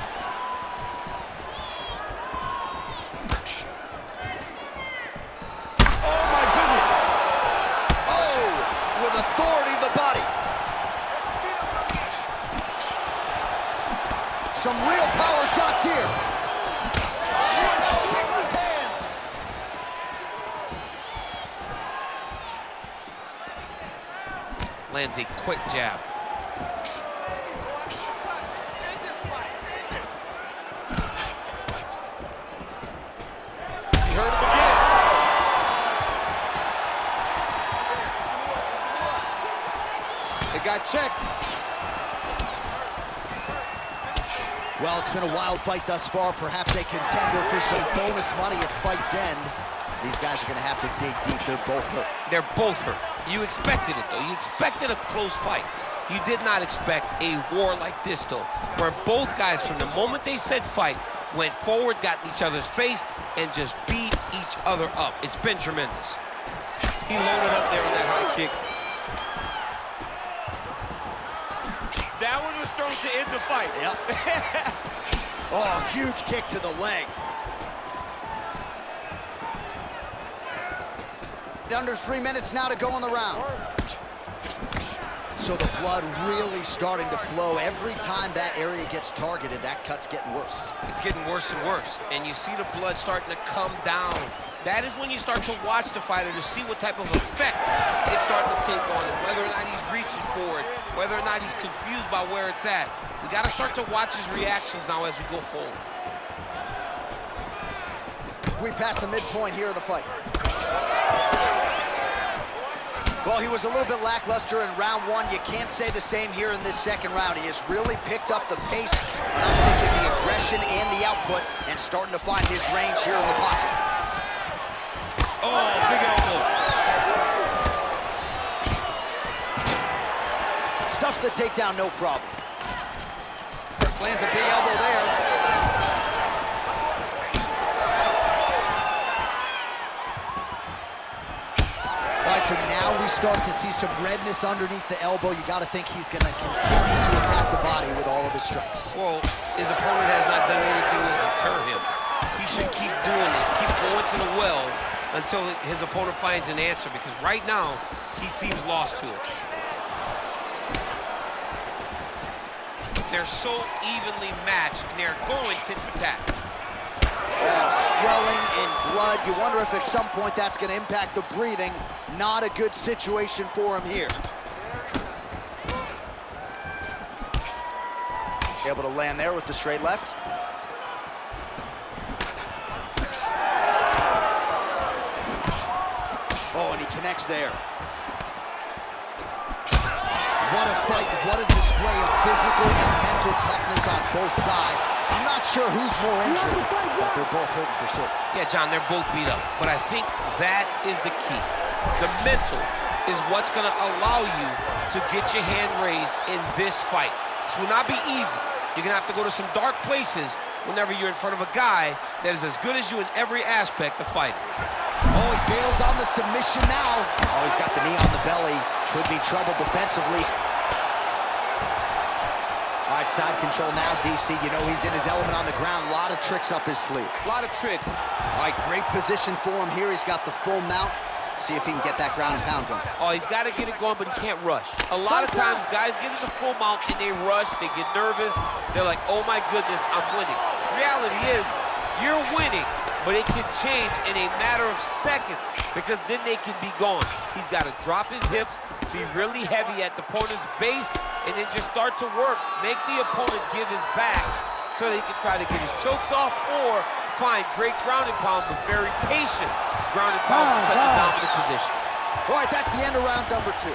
Some real power shots here. Lands a quick jab. He hurt him again. It got checked. Well, it's been a wild fight thus far. Perhaps a contender for some bonus money at fight's end. These guys are going to have to dig deep. They're both hurt. They're both hurt. You expected it, though. You expected a close fight. You did not expect a war like this, though, where both guys, from the moment they said fight, went forward, got in each other's face, and just beat each other up. It's been tremendous. He loaded up there on that high kick. That one was thrown to end the fight. Yep. Oh, huge kick to the leg. Under 3 minutes now to go in the round. So the blood really starting to flow. Every time that area gets targeted, that cut's getting worse. It's getting worse and worse. And you see the blood starting to come down. That is when you start to watch the fighter to see what type of effect it's starting to take on him, whether or not he's reaching for it, whether or not he's confused by where it's at. We got to start to watch his reactions now as we go forward. We passed the midpoint here of the fight. Well, he was a little bit lackluster in round one. You can't say the same here in this second round. He has really picked up the pace, and I'm taking the aggression and the output and starting to find his range here in the pocket. Oh, big elbow. Stuffs the takedown, no problem. Lands a big elbow there. All right, so now we start to see some redness underneath the elbow. You got to think he's going to continue to attack the body with all of his strikes. Well, his opponent has not done anything to deter him. He should keep doing this, keep going to the well until his opponent finds an answer, because right now, he seems lost to it. They're so evenly matched, and they're going tit for tat. Swelling in blood. You wonder if at some point that's going to impact the breathing. Not a good situation for him here. Able to land there with the straight left. Oh, and he connects there. What a fight, what a display of physical and mental toughness on both sides. I'm not sure who's more injured, but they're both hurting for sure. Yeah, John, they're both beat up, but I think that is the key. The mental is what's gonna allow you to get your hand raised in this fight. This will not be easy. You're gonna have to go to some dark places whenever you're in front of a guy that is as good as you in every aspect of fighting. Oh, he bails on the submission now. Oh, he's got the knee on the belly. Could be trouble defensively. All right, side control now, DC. You know he's in his element on the ground. A lot of tricks up his sleeve. A lot of tricks. All right, great position for him here. He's got the full mount. See if he can get that ground and pound going. Oh, he's got to get it going, but he can't rush. A lot of times, guys get in the full mount and they rush, they get nervous. They're like, oh my goodness, I'm winning. The reality is, you're winning, but it can change in a matter of seconds because then they can be gone. He's got to drop his hips, be really heavy at the opponent's base, and then just start to work. Make the opponent give his back so that he can try to get his chokes off or find great ground and pound, but very patient ground and pound from such a dominant position. All right, that's the end of round number 2.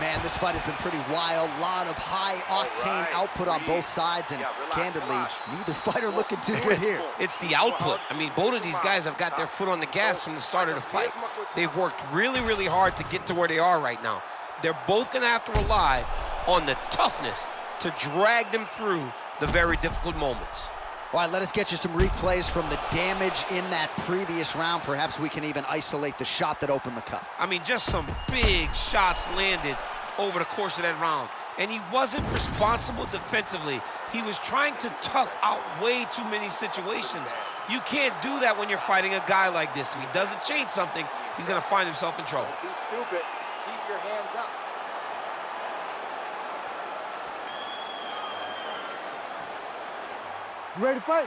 Man, this fight has been pretty wild. A lot of high-octane output on both sides, and candidly, neither fighter looking too good here. It's the output. I mean, both of these guys have got their foot on the gas from the start of the fight. They've worked really, really hard to get to where they are right now. They're both going to have to rely on the toughness to drag them through the very difficult moments. All right, let us get you some replays from the damage in that previous round. Perhaps we can even isolate the shot that opened the cut. I mean, just some big shots landed over the course of that round. And he wasn't responsible defensively. He was trying to tough out way too many situations. You can't do that when you're fighting a guy like this. If he doesn't change something, he's going to find himself in trouble. Be stupid. Keep your hands up. You ready to fight?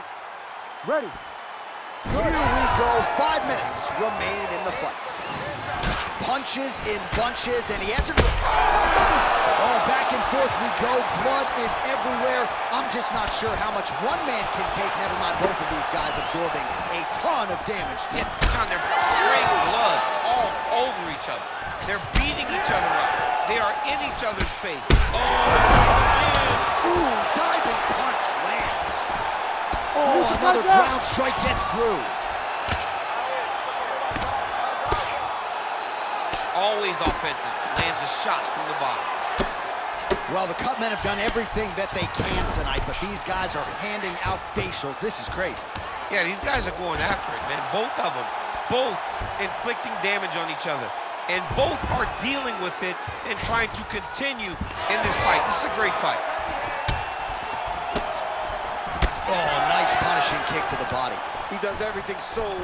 Ready. Here we go. 5 minutes remain in the fight. Punches in bunches, and he hasn't... Oh, back and forth we go. Blood is everywhere. I'm just not sure how much one man can take, never mind both of these guys absorbing a ton of damage. Yeah, John, they're spraying blood all over each other. They're beating each other up. They are in each other's face. Oh, man. Ooh, diving punch lands. Oh, another ground strike gets through. Always offensive. Lands a shot from the bottom. Well, the cut men have done everything that they can tonight, but these guys are handing out facials. This is crazy. Yeah, these guys are going after it, man. Both of them both inflicting damage on each other. And both are dealing with it and trying to continue in this fight. This is a great fight. Oh, nice punishing kick to the body. He does everything so well.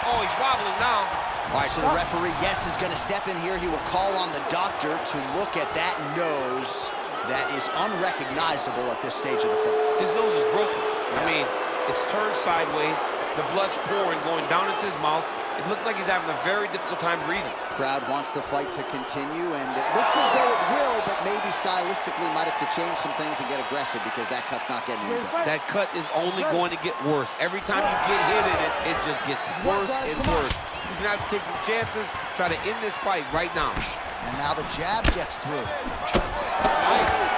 Oh, he's wobbling now. All right, so the referee, yes, is going to step in here. He will call on the doctor to look at that nose that is unrecognizable at this stage of the fight. His nose is broken. Yeah. I mean, it's turned sideways. The blood's pouring, going down into his mouth. It looks like he's having a very difficult time breathing. Crowd wants the fight to continue, and it looks as though it will, but maybe stylistically might have to change some things and get aggressive because that cut's not getting any better. That cut is only going to get worse. Every time you get hit in it, it just gets worse and worse. He's going to have to take some chances, try to end this fight right now. And now the jab gets through. Nice.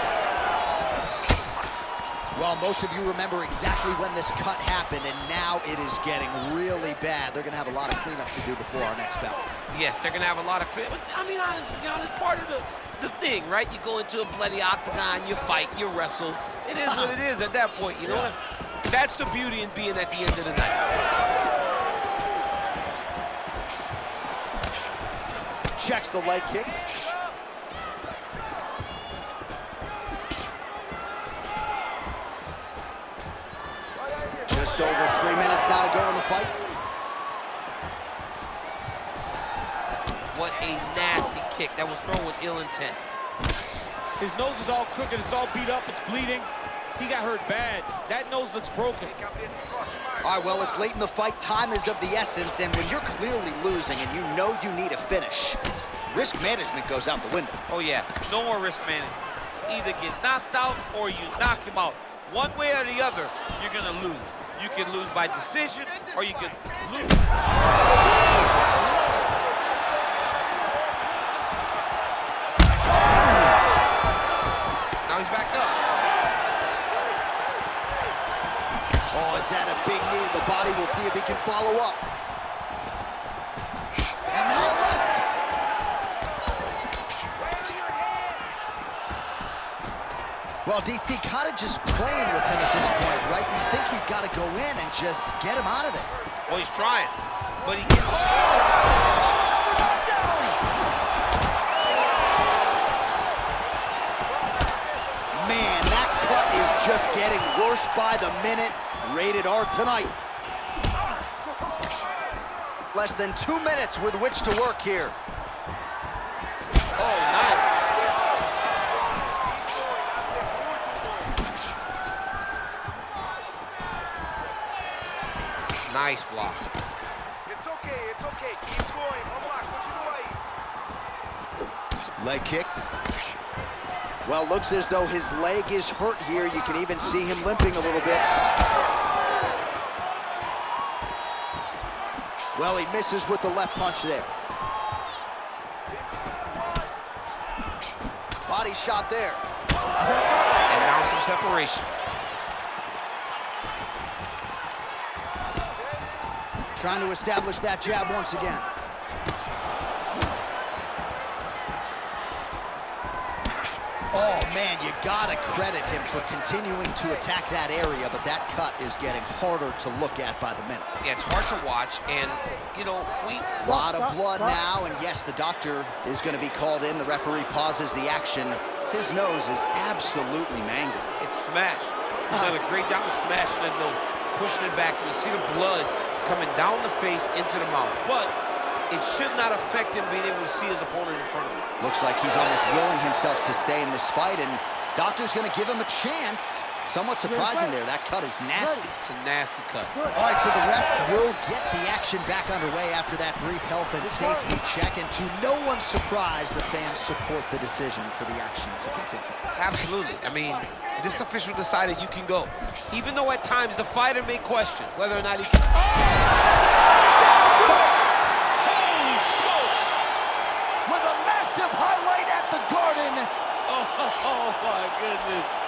Well, most of you remember exactly when this cut happened, and now it is getting really bad. They're going to have a lot of cleanup to do before our next bout. Yes, they're going to have a lot of clear. I mean, honestly, John, it's part of the thing, right? You go into a bloody octagon, you fight, you wrestle. It is what it is at that point, you know what? That's the beauty in being at the end of the night. Checks the leg kick. Just over 3 minutes now to go in the fight. What a nasty kick. That was thrown with ill intent. His nose is all crooked. It's all beat up. It's bleeding. He got hurt bad. That nose looks broken. All right, well, it's late in the fight. Time is of the essence, and when you're clearly losing and you know you need a finish, risk management goes out the window. Oh, yeah. No more risk management. Either get knocked out or you knock him out. One way or the other, you're going to lose. You can lose by decision or you can lose. Now he's back up. Oh, is that a big knee to the body? We'll see if he can follow up. And now left. Well, DC kind of just playing with him at this point, right? You think he's got to go in and just get him out of there. Well, he's trying, but he gets... Another knockdown! Man, that cut is just getting worse by the minute. Rated R tonight. Less than 2 minutes with which to work here. Oh, nice. Nice block. It's okay. Keep going. Vamos lá, continua aí. Leg kick. Well, looks as though his leg is hurt here. You can even see him limping a little bit. Well, he misses with the left punch there. Body shot there. And now some separation. Trying to establish that jab once again. Oh, man, you gotta credit him for continuing to attack that area, but that cut is getting harder to look at by the minute. Yeah, it's hard to watch, and, you know, A lot of blood now, and yes, the doctor is going to be called in. The referee pauses the action. His nose is absolutely mangled. It's smashed. He's done a great job of smashing that nose, pushing it back. You see the blood coming down the face into the mouth, but it should not affect him being able to see his opponent in front of him. Looks like he's almost willing himself to stay in this fight, and doctor's going to give him a chance. Somewhat surprising there. That cut is nasty. It's a nasty cut. All right, so the ref will get the action back underway after that brief health and safety check, and to no one's surprise, the fans support the decision for the action to continue. Absolutely. I mean, this official decided you can go. Even though at times the fighter may question whether or not he can... Holy smokes! With a massive highlight at the Garden. Oh my goodness.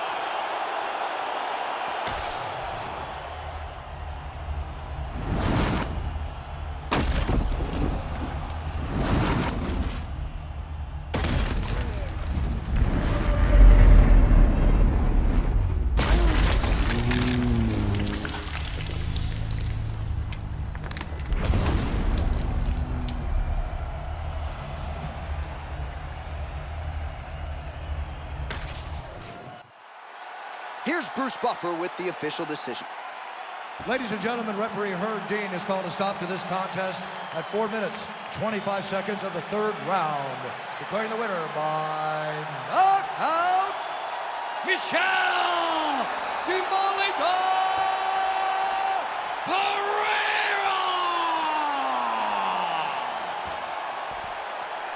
Here's Bruce Buffer with the official decision. Ladies and gentlemen, referee Herb Dean has called a stop to this contest at 4 minutes, 25 seconds of the third round. Declaring the winner by knockout, Michel Pereira!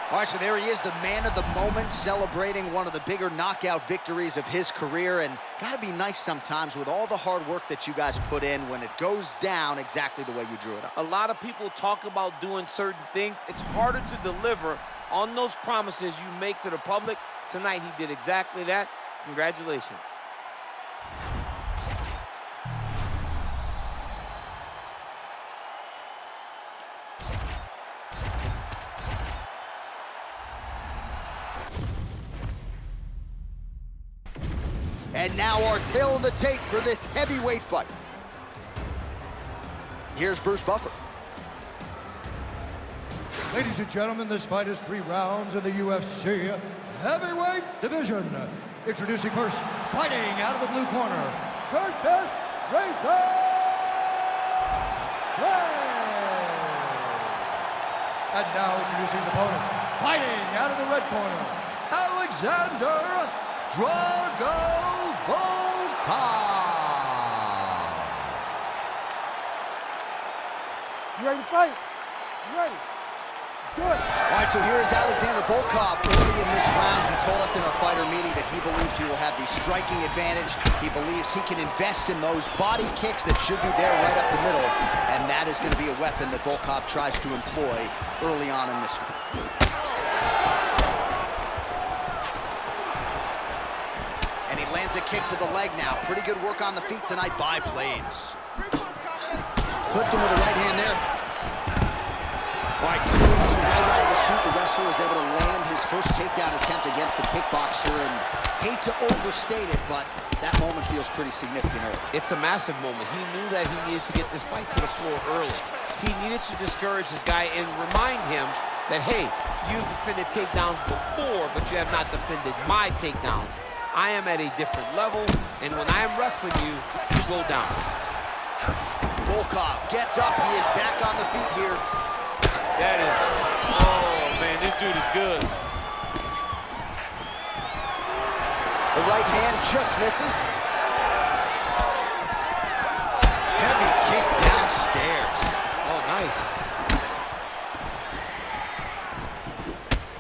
All right, so there he is, the man of the moment, celebrating one of the bigger knockout victories of his career. And gotta be nice sometimes with all the hard work that you guys put in when it goes down exactly the way you drew it up. A lot of people talk about doing certain things. It's harder to deliver on those promises you make to the public. Tonight, he did exactly that. Congratulations. And now our tale of the tape for this heavyweight fight. Here's Bruce Buffer. Ladies and gentlemen, this fight is 3 rounds in the UFC heavyweight division. Introducing first, fighting out of the blue corner, Curtis Racer! And now introducing his opponent, fighting out of the red corner, Alexander Drago Volkov! You ready to fight? You ready? Good. All right, so here's Alexander Volkov. Early in this round, he told us in our fighter meeting that he believes he will have the striking advantage. He believes he can invest in those body kicks that should be there right up the middle, and that is going to be a weapon that Volkov tries to employ early on in this one. And he lands a kick to the leg now. Pretty good work on the feet tonight by Blaydes. Clipped him with the right hand there. All right, too easy right out of the chute. The wrestler was able to land his first takedown attempt against the kickboxer, and hate to overstate it, but that moment feels pretty significant early. It's a massive moment. He knew that he needed to get this fight to the floor early. He needed to discourage this guy and remind him that, hey, you've defended takedowns before, but you have not defended my takedowns. I am at a different level, and when I am wrestling you, you go down. Volkov gets up. He is back on the feet here. That is, oh man, this dude is good. The right hand just misses. Heavy kick downstairs. Oh, nice.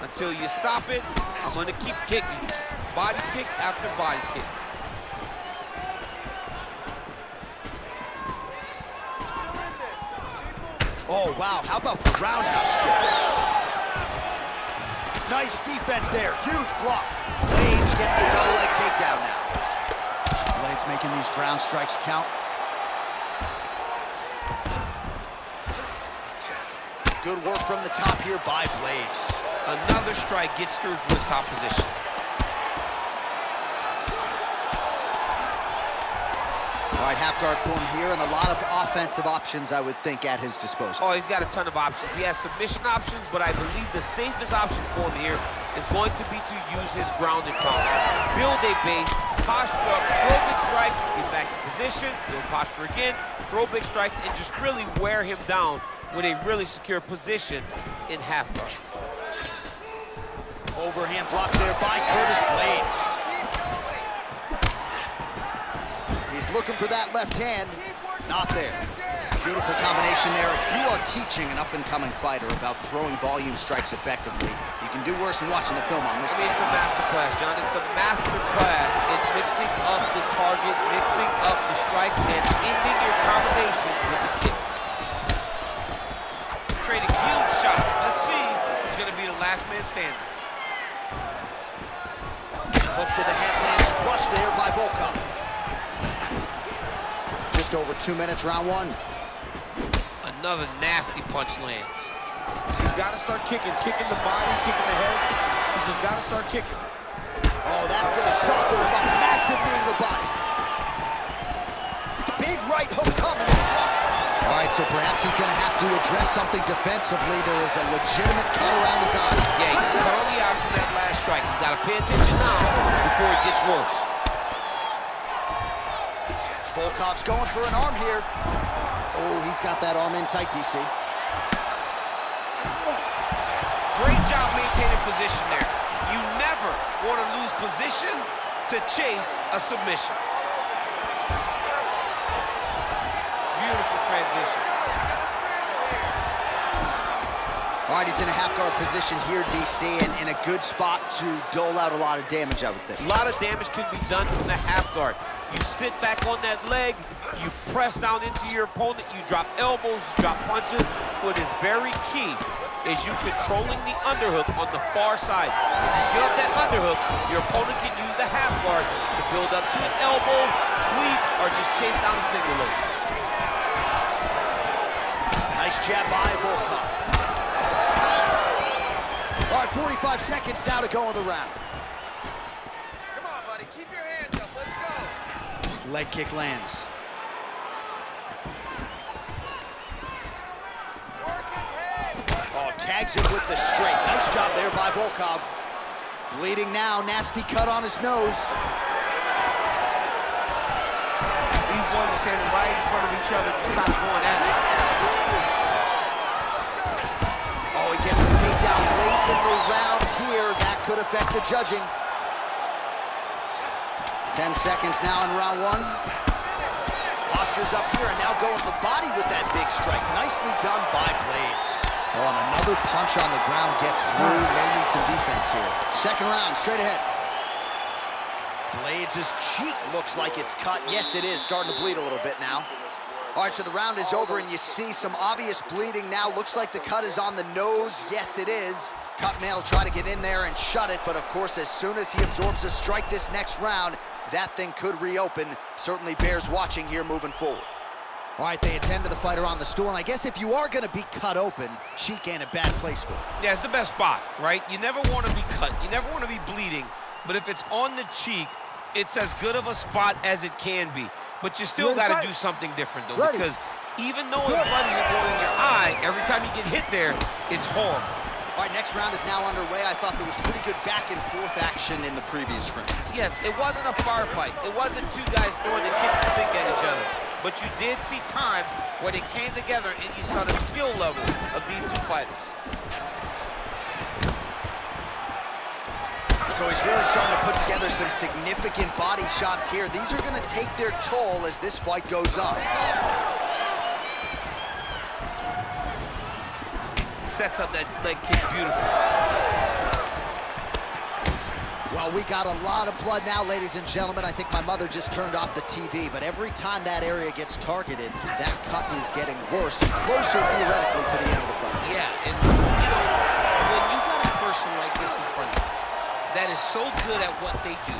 Until you stop it, I'm gonna keep kicking. Body kick after body kick. Oh, wow. How about the roundhouse kick? Nice defense there. Huge block. Blaydes gets the double leg takedown now. Blaydes making these ground strikes count. Good work from the top here by Blaydes. Another strike gets through from the top position. All right, half guard form here, and a lot of offensive options, I would think, at his disposal. Oh, he's got a ton of options. He has submission options, but I believe the safest option for him here is going to be to use his grounded power. Build a base, posture up, throw big strikes, get back in position, build posture again, throw big strikes, and just really wear him down with a really secure position in half guard. Overhand block there by Curtis Blaydes. He's looking for that left hand. Not there. Beautiful combination there. If you are teaching an up-and-coming fighter about throwing volume strikes effectively, you can do worse than watching the film on this. I mean, it's a master class, John. It's a master class in mixing up the target, mixing up the strikes, and ending your combination with the kick. Trading huge shots. Let's see who's going to be the last man standing. Hook to the head lands flush there by Volkov. Just over 2 minutes, round one. Another nasty punch lands. He's got to start kicking the body, kicking the head. He's just got to start kicking. Oh, that's going to soften him up. Massive knee to the body. Big right hook coming. It's blocked. All right, so perhaps he's going to have to address something defensively. There is a legitimate cut around his eye. Yeah, he cut on the eye from that last strike. He's got to pay attention now before it gets worse. Volkov's going for an arm here. Oh, he's got that arm in tight, DC. Great job maintaining position there. You never want to lose position to chase a submission. Beautiful transition. All right, he's in a half-guard position here, DC, and in a good spot to dole out a lot of damage, I would think. A lot of damage can be done from the half guard. You sit back on that leg, you press down into your opponent, you drop elbows, you drop punches. What is very key is you controlling the underhook on the far side. If you get up that underhook, your opponent can use the half guard to build up to an elbow, sweep, or just chase down a single leg. Nice jab by Volkov. All right, 45 seconds now to go in the round. Come on, buddy. Keep your hands up. Let's go. Leg kick lands. Oh, tags him with the straight. Nice job there by Volkov. Bleeding now, nasty cut on his nose. These boys are standing right in front of each other, just kind of going at it. Oh, he gets the takedown late in the round here. That could affect the judging. 10 seconds now in round one. Posture's up here and now going to the body with that big strike. Nicely done by Blaydes. Oh, and another punch on the ground gets through. May need some defense here. Second round, straight ahead. Blaydes' cheek looks like it's cut. Yes, it is. Starting to bleed a little bit now. All right, so the round is over, and you see some obvious bleeding now. Looks like the cut is on the nose. Yes, it is. Cutman will try to get in there and shut it, but of course, as soon as he absorbs a strike this next round, that thing could reopen. Certainly bears watching here moving forward. All right, they attend to the fighter on the stool, and I guess if you are going to be cut open, cheek ain't a bad place for it. Yeah, it's the best spot, right? You never want to be cut. You never want to be bleeding, but if it's on the cheek, it's as good of a spot as it can be. But you still got to do something different, though, because even though blood isn't going in your eye, every time you get hit there, it's horrible. All right, next round is now underway. I thought there was pretty good back-and-forth action in the previous round. Yes, it wasn't a firefight. It wasn't two guys throwing the kick and sink at each other. But you did see times where they came together and you saw the skill level of these two fighters. So he's really starting to put together some significant body shots here. These are going to take their toll as this fight goes on. Sets up that leg kick beautifully. Well, we got a lot of blood now, ladies and gentlemen. I think my mother just turned off the TV, but every time that area gets targeted, that cut is getting worse and closer, theoretically, to the end of the fight. Yeah, and, you know, when you got a person like this in front of you that is so good at what they do,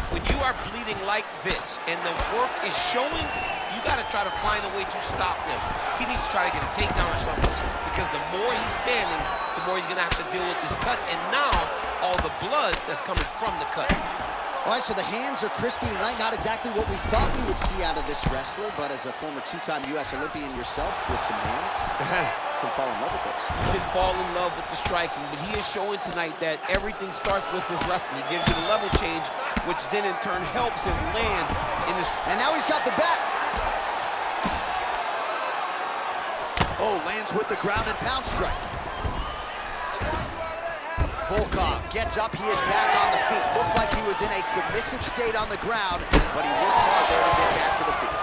when you are bleeding like this and the work is showing, you got to try to find a way to stop them. He needs to try to get a takedown or something, because the more he's standing, the more he's going to have to deal with this cut, and now all the blood that's coming from the cut. All right, so the hands are crispy tonight. Not exactly what we thought we would see out of this wrestler, but as a former two-time U.S. Olympian yourself with some hands, can fall in love with those. You can fall in love with the striking, but he is showing tonight that everything starts with his wrestling. He gives you the level change, which then in turn helps him land in this. And now he's got the back. Oh, lands with the ground and pound strike. Volkov gets up, he is back on the feet. Looked like he was in a submissive state on the ground, but he worked hard there to get back to the feet.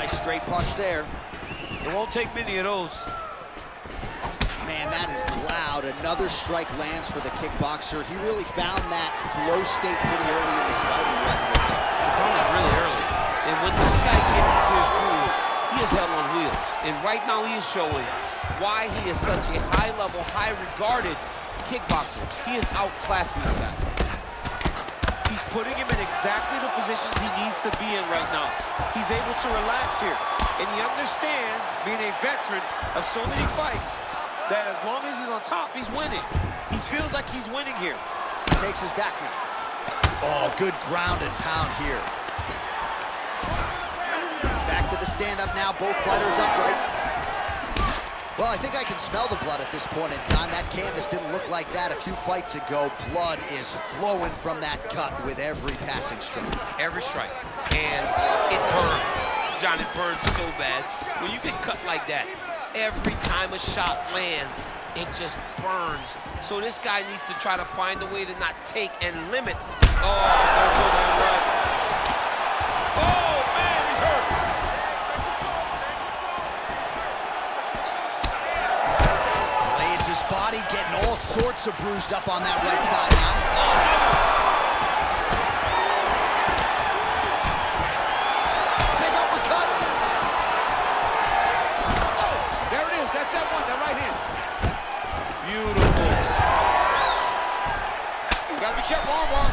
Nice straight punch there. It won't take many of those. Man, that is loud. Another strike lands for the kickboxer. He really found that flow state pretty early in this fight, and he hasn't been so. He found it really early. And when this guy gets into his groove, he is held on wheels. And right now he is showing why he is such a high-level, high-regarded kickboxer. He is outclassing this guy. He's putting him in exactly the positions he needs to be in right now. He's able to relax here. And he understands, being a veteran of so many fights, that as long as he's on top, he's winning. He feels like he's winning here. He takes his back now. Oh, good ground and pound here. Back to the stand-up now. Both fighters upright. Well, I think I can smell the blood at this point in time. That canvas didn't look like that a few fights ago. Blood is flowing from that cut with every passing strike. Every strike. And it burns. John, it burns so bad. When you get cut like that, every time a shot lands, it just burns. So this guy needs to try to find a way to not take and limit. Oh, that's so bad, right? Oh, man, he's hurt. Blaydes' body getting all sorts of bruised up on that right side now. Big uppercut. Oh, there it is. That's that one, that right hand. Beautiful. Gotta be careful, armbar.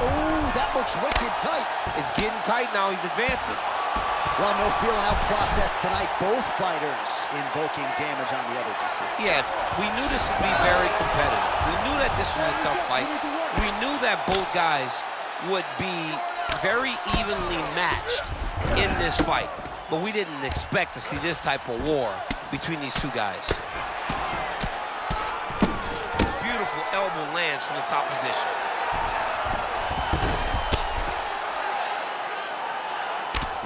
Ooh, that looks wicked tight. It's getting tight now. He's advancing. Well, no feeling out process tonight. Both fighters invoking damage on the other deceased. Yes, we knew this would be very competitive. We knew that this was a tough fight. We knew that both guys would be very evenly matched in this fight. But we didn't expect to see this type of war between these two guys. Beautiful elbow lands from the top position.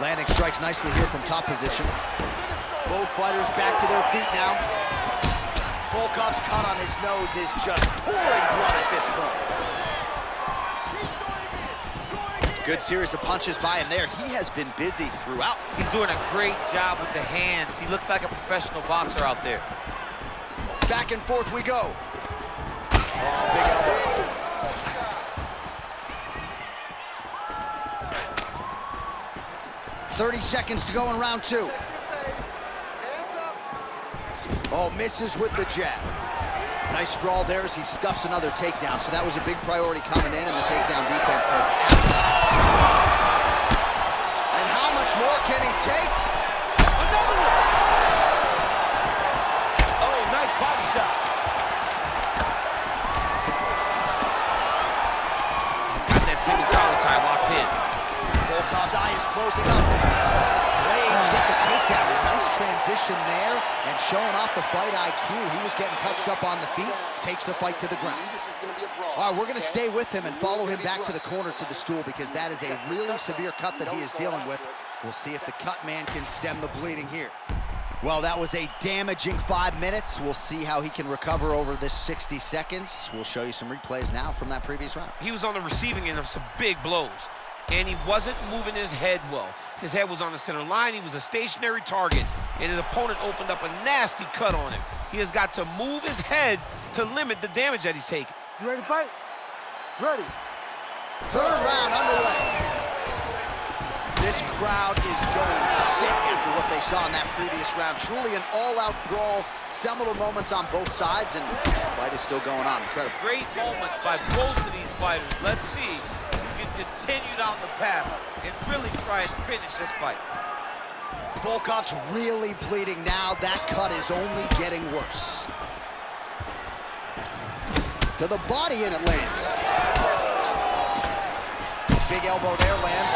Landing strikes nicely here from top position. Both fighters back to their feet now. Volkov's cut on his nose is just pouring blood at this point. Good series of punches by him there. He has been busy throughout. He's doing a great job with the hands. He looks like a professional boxer out there. Back and forth we go. Oh, big elbow. 30 seconds to go in round two. Oh, misses with the jab. Nice sprawl there as he stuffs another takedown. So that was a big priority coming in, and the takedown defense has acted. And how much more can he take? Another one! Oh, nice body shot. He's got that single collar tie locked in. Volkov's eye is closing up. Blaydes get the takedown. A nice transition there and showing off the fight IQ. He was getting touched up on the feet, takes the fight to the ground. All right, we're going to stay with him and follow him back to the corner to the stool because that is a really severe cut that he is dealing with. We'll see if the cut man can stem the bleeding here. Well, that was a damaging 5 minutes. We'll see how he can recover over this 60 seconds. We'll show you some replays now from that previous round. He was on the receiving end of some big blows, and he wasn't moving his head well. His head was on the center line. He was a stationary target, and his opponent opened up a nasty cut on him. He has got to move his head to limit the damage that he's taking. You ready to fight? Ready. Third round underway. This crowd is going sick after what they saw in that previous round. Truly an all-out brawl, seminal moments on both sides, and the fight is still going on. Incredible. Great moments by both of these fighters. Let's see who can continue down the path and really try and finish this fight. Volkov's really bleeding now. That cut is only getting worse. To the body, and it lands. Big elbow there, lands.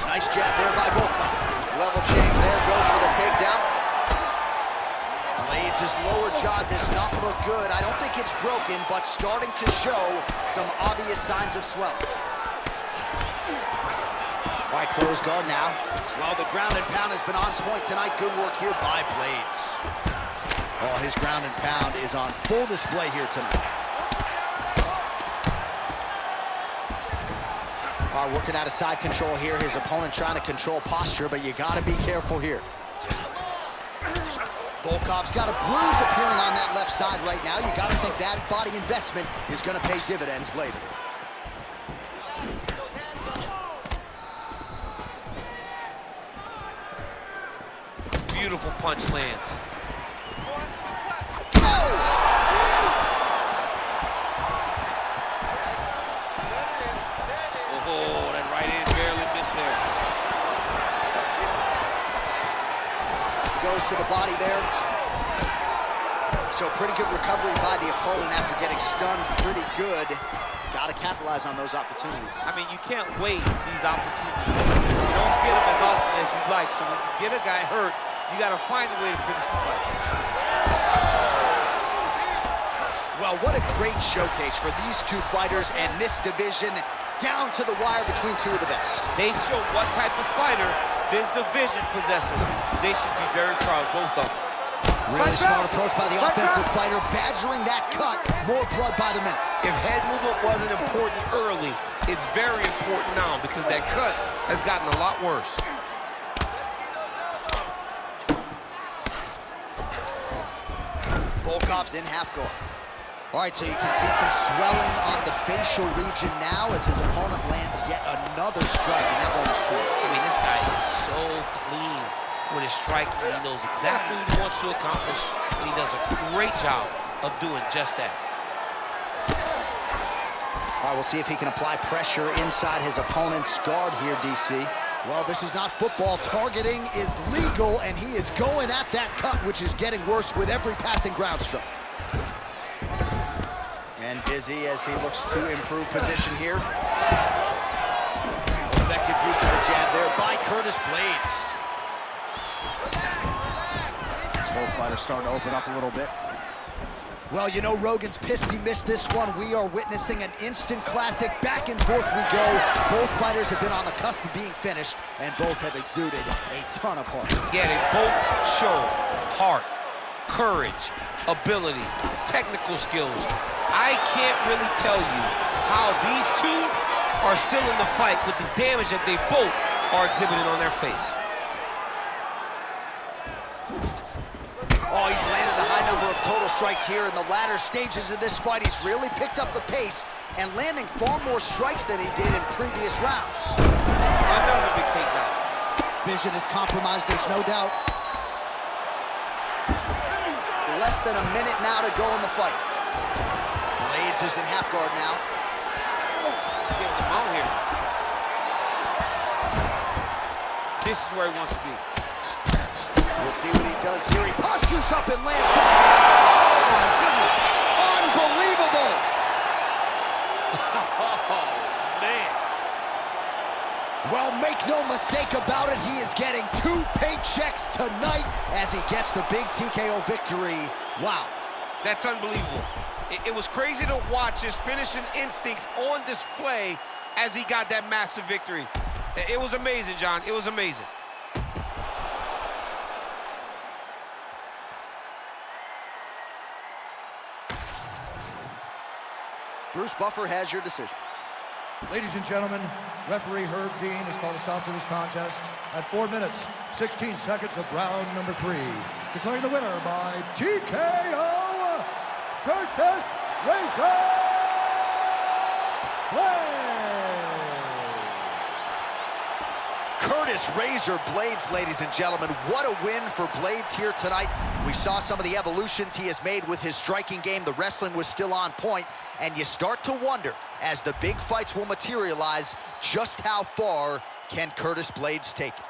Nice jab there by Volkov. Level change there, goes for the takedown. Blaydes' lower jaw does not look good. I don't think it's broken, but starting to show some obvious signs of swelling. All right, closed guard now. Well, the ground and pound has been on point tonight. Good work here by Blaydes. Oh, his ground and pound is on full display here tonight. All right, working out of side control here. His opponent trying to control posture, but you got to be careful here. Volkov's got a bruise appearing on that left side right now. You got to think that body investment is going to pay dividends later. Beautiful punch lands. Oh, that right hand barely missed there. Goes to the body there. So pretty good recovery by the opponent after getting stunned pretty good. Got to capitalize on those opportunities. I mean, you can't waste these opportunities. You don't get them as often as you'd like. So when you get a guy hurt, you got to find a way to finish the fight. Well, what a great showcase for these two fighters and this division, down to the wire between two of the best. They show what type of fighter this division possesses. They should be very proud, both of them. Really smart approach by the offensive fighter, badgering that cut. More blood by the minute. If head movement wasn't important early, it's very important now because that cut has gotten a lot worse. Volkov's in half guard. All right, so you can see some swelling on the facial region now as his opponent lands yet another strike, and that one was clean. I mean, this guy is so clean with his striking. He knows exactly what he wants to accomplish, and he does a great job of doing just that. All right, we'll see if he can apply pressure inside his opponent's guard here, DC. Well, this is not football. Targeting is legal, and he is going at that cut, which is getting worse with every passing ground stroke. And busy as he looks to improve position here. Effective use of the jab there by Curtis Blaydes. Both fighters starting to open up a little bit. Well, you know Rogan's pissed he missed this one. We are witnessing an instant classic. Back and forth we go. Both fighters have been on the cusp of being finished, and both have exuded a ton of heart. Yeah, they both show heart, courage, ability, technical skills. I can't really tell you how these two are still in the fight with the damage that they both are exhibiting on their face. Oh, he's landed a high number of total strikes here in the latter stages of this fight. He's really picked up the pace and landing far more strikes than he did in previous rounds. Another big takedown. Vision is compromised, there's no doubt. Less than a minute now to go in the fight. Blaydes is in half guard now. Give him out here. This is where he wants to be. We'll see what he does here. He postures up and lands to the head. Oh, my goodness. Unbelievable. Oh, man. Well, make no mistake about it, he is getting 2 paychecks tonight as he gets the big TKO victory. Wow. That's unbelievable. It was crazy to watch his finishing instincts on display as he got that massive victory. It was amazing, John. It was amazing. Bruce Buffer has your decision. Ladies and gentlemen, referee Herb Dean has called a stop to this contest at 4 minutes, 16 seconds of round number 3. Declaring the winner by TKO, Curtis Blaydes. Curtis Razor Blaydes, ladies and gentlemen. What a win for Blaydes here tonight. We saw some of the evolutions he has made with his striking game. The wrestling was still on point, and you start to wonder, as the big fights will materialize, just how far can Curtis Blaydes take it?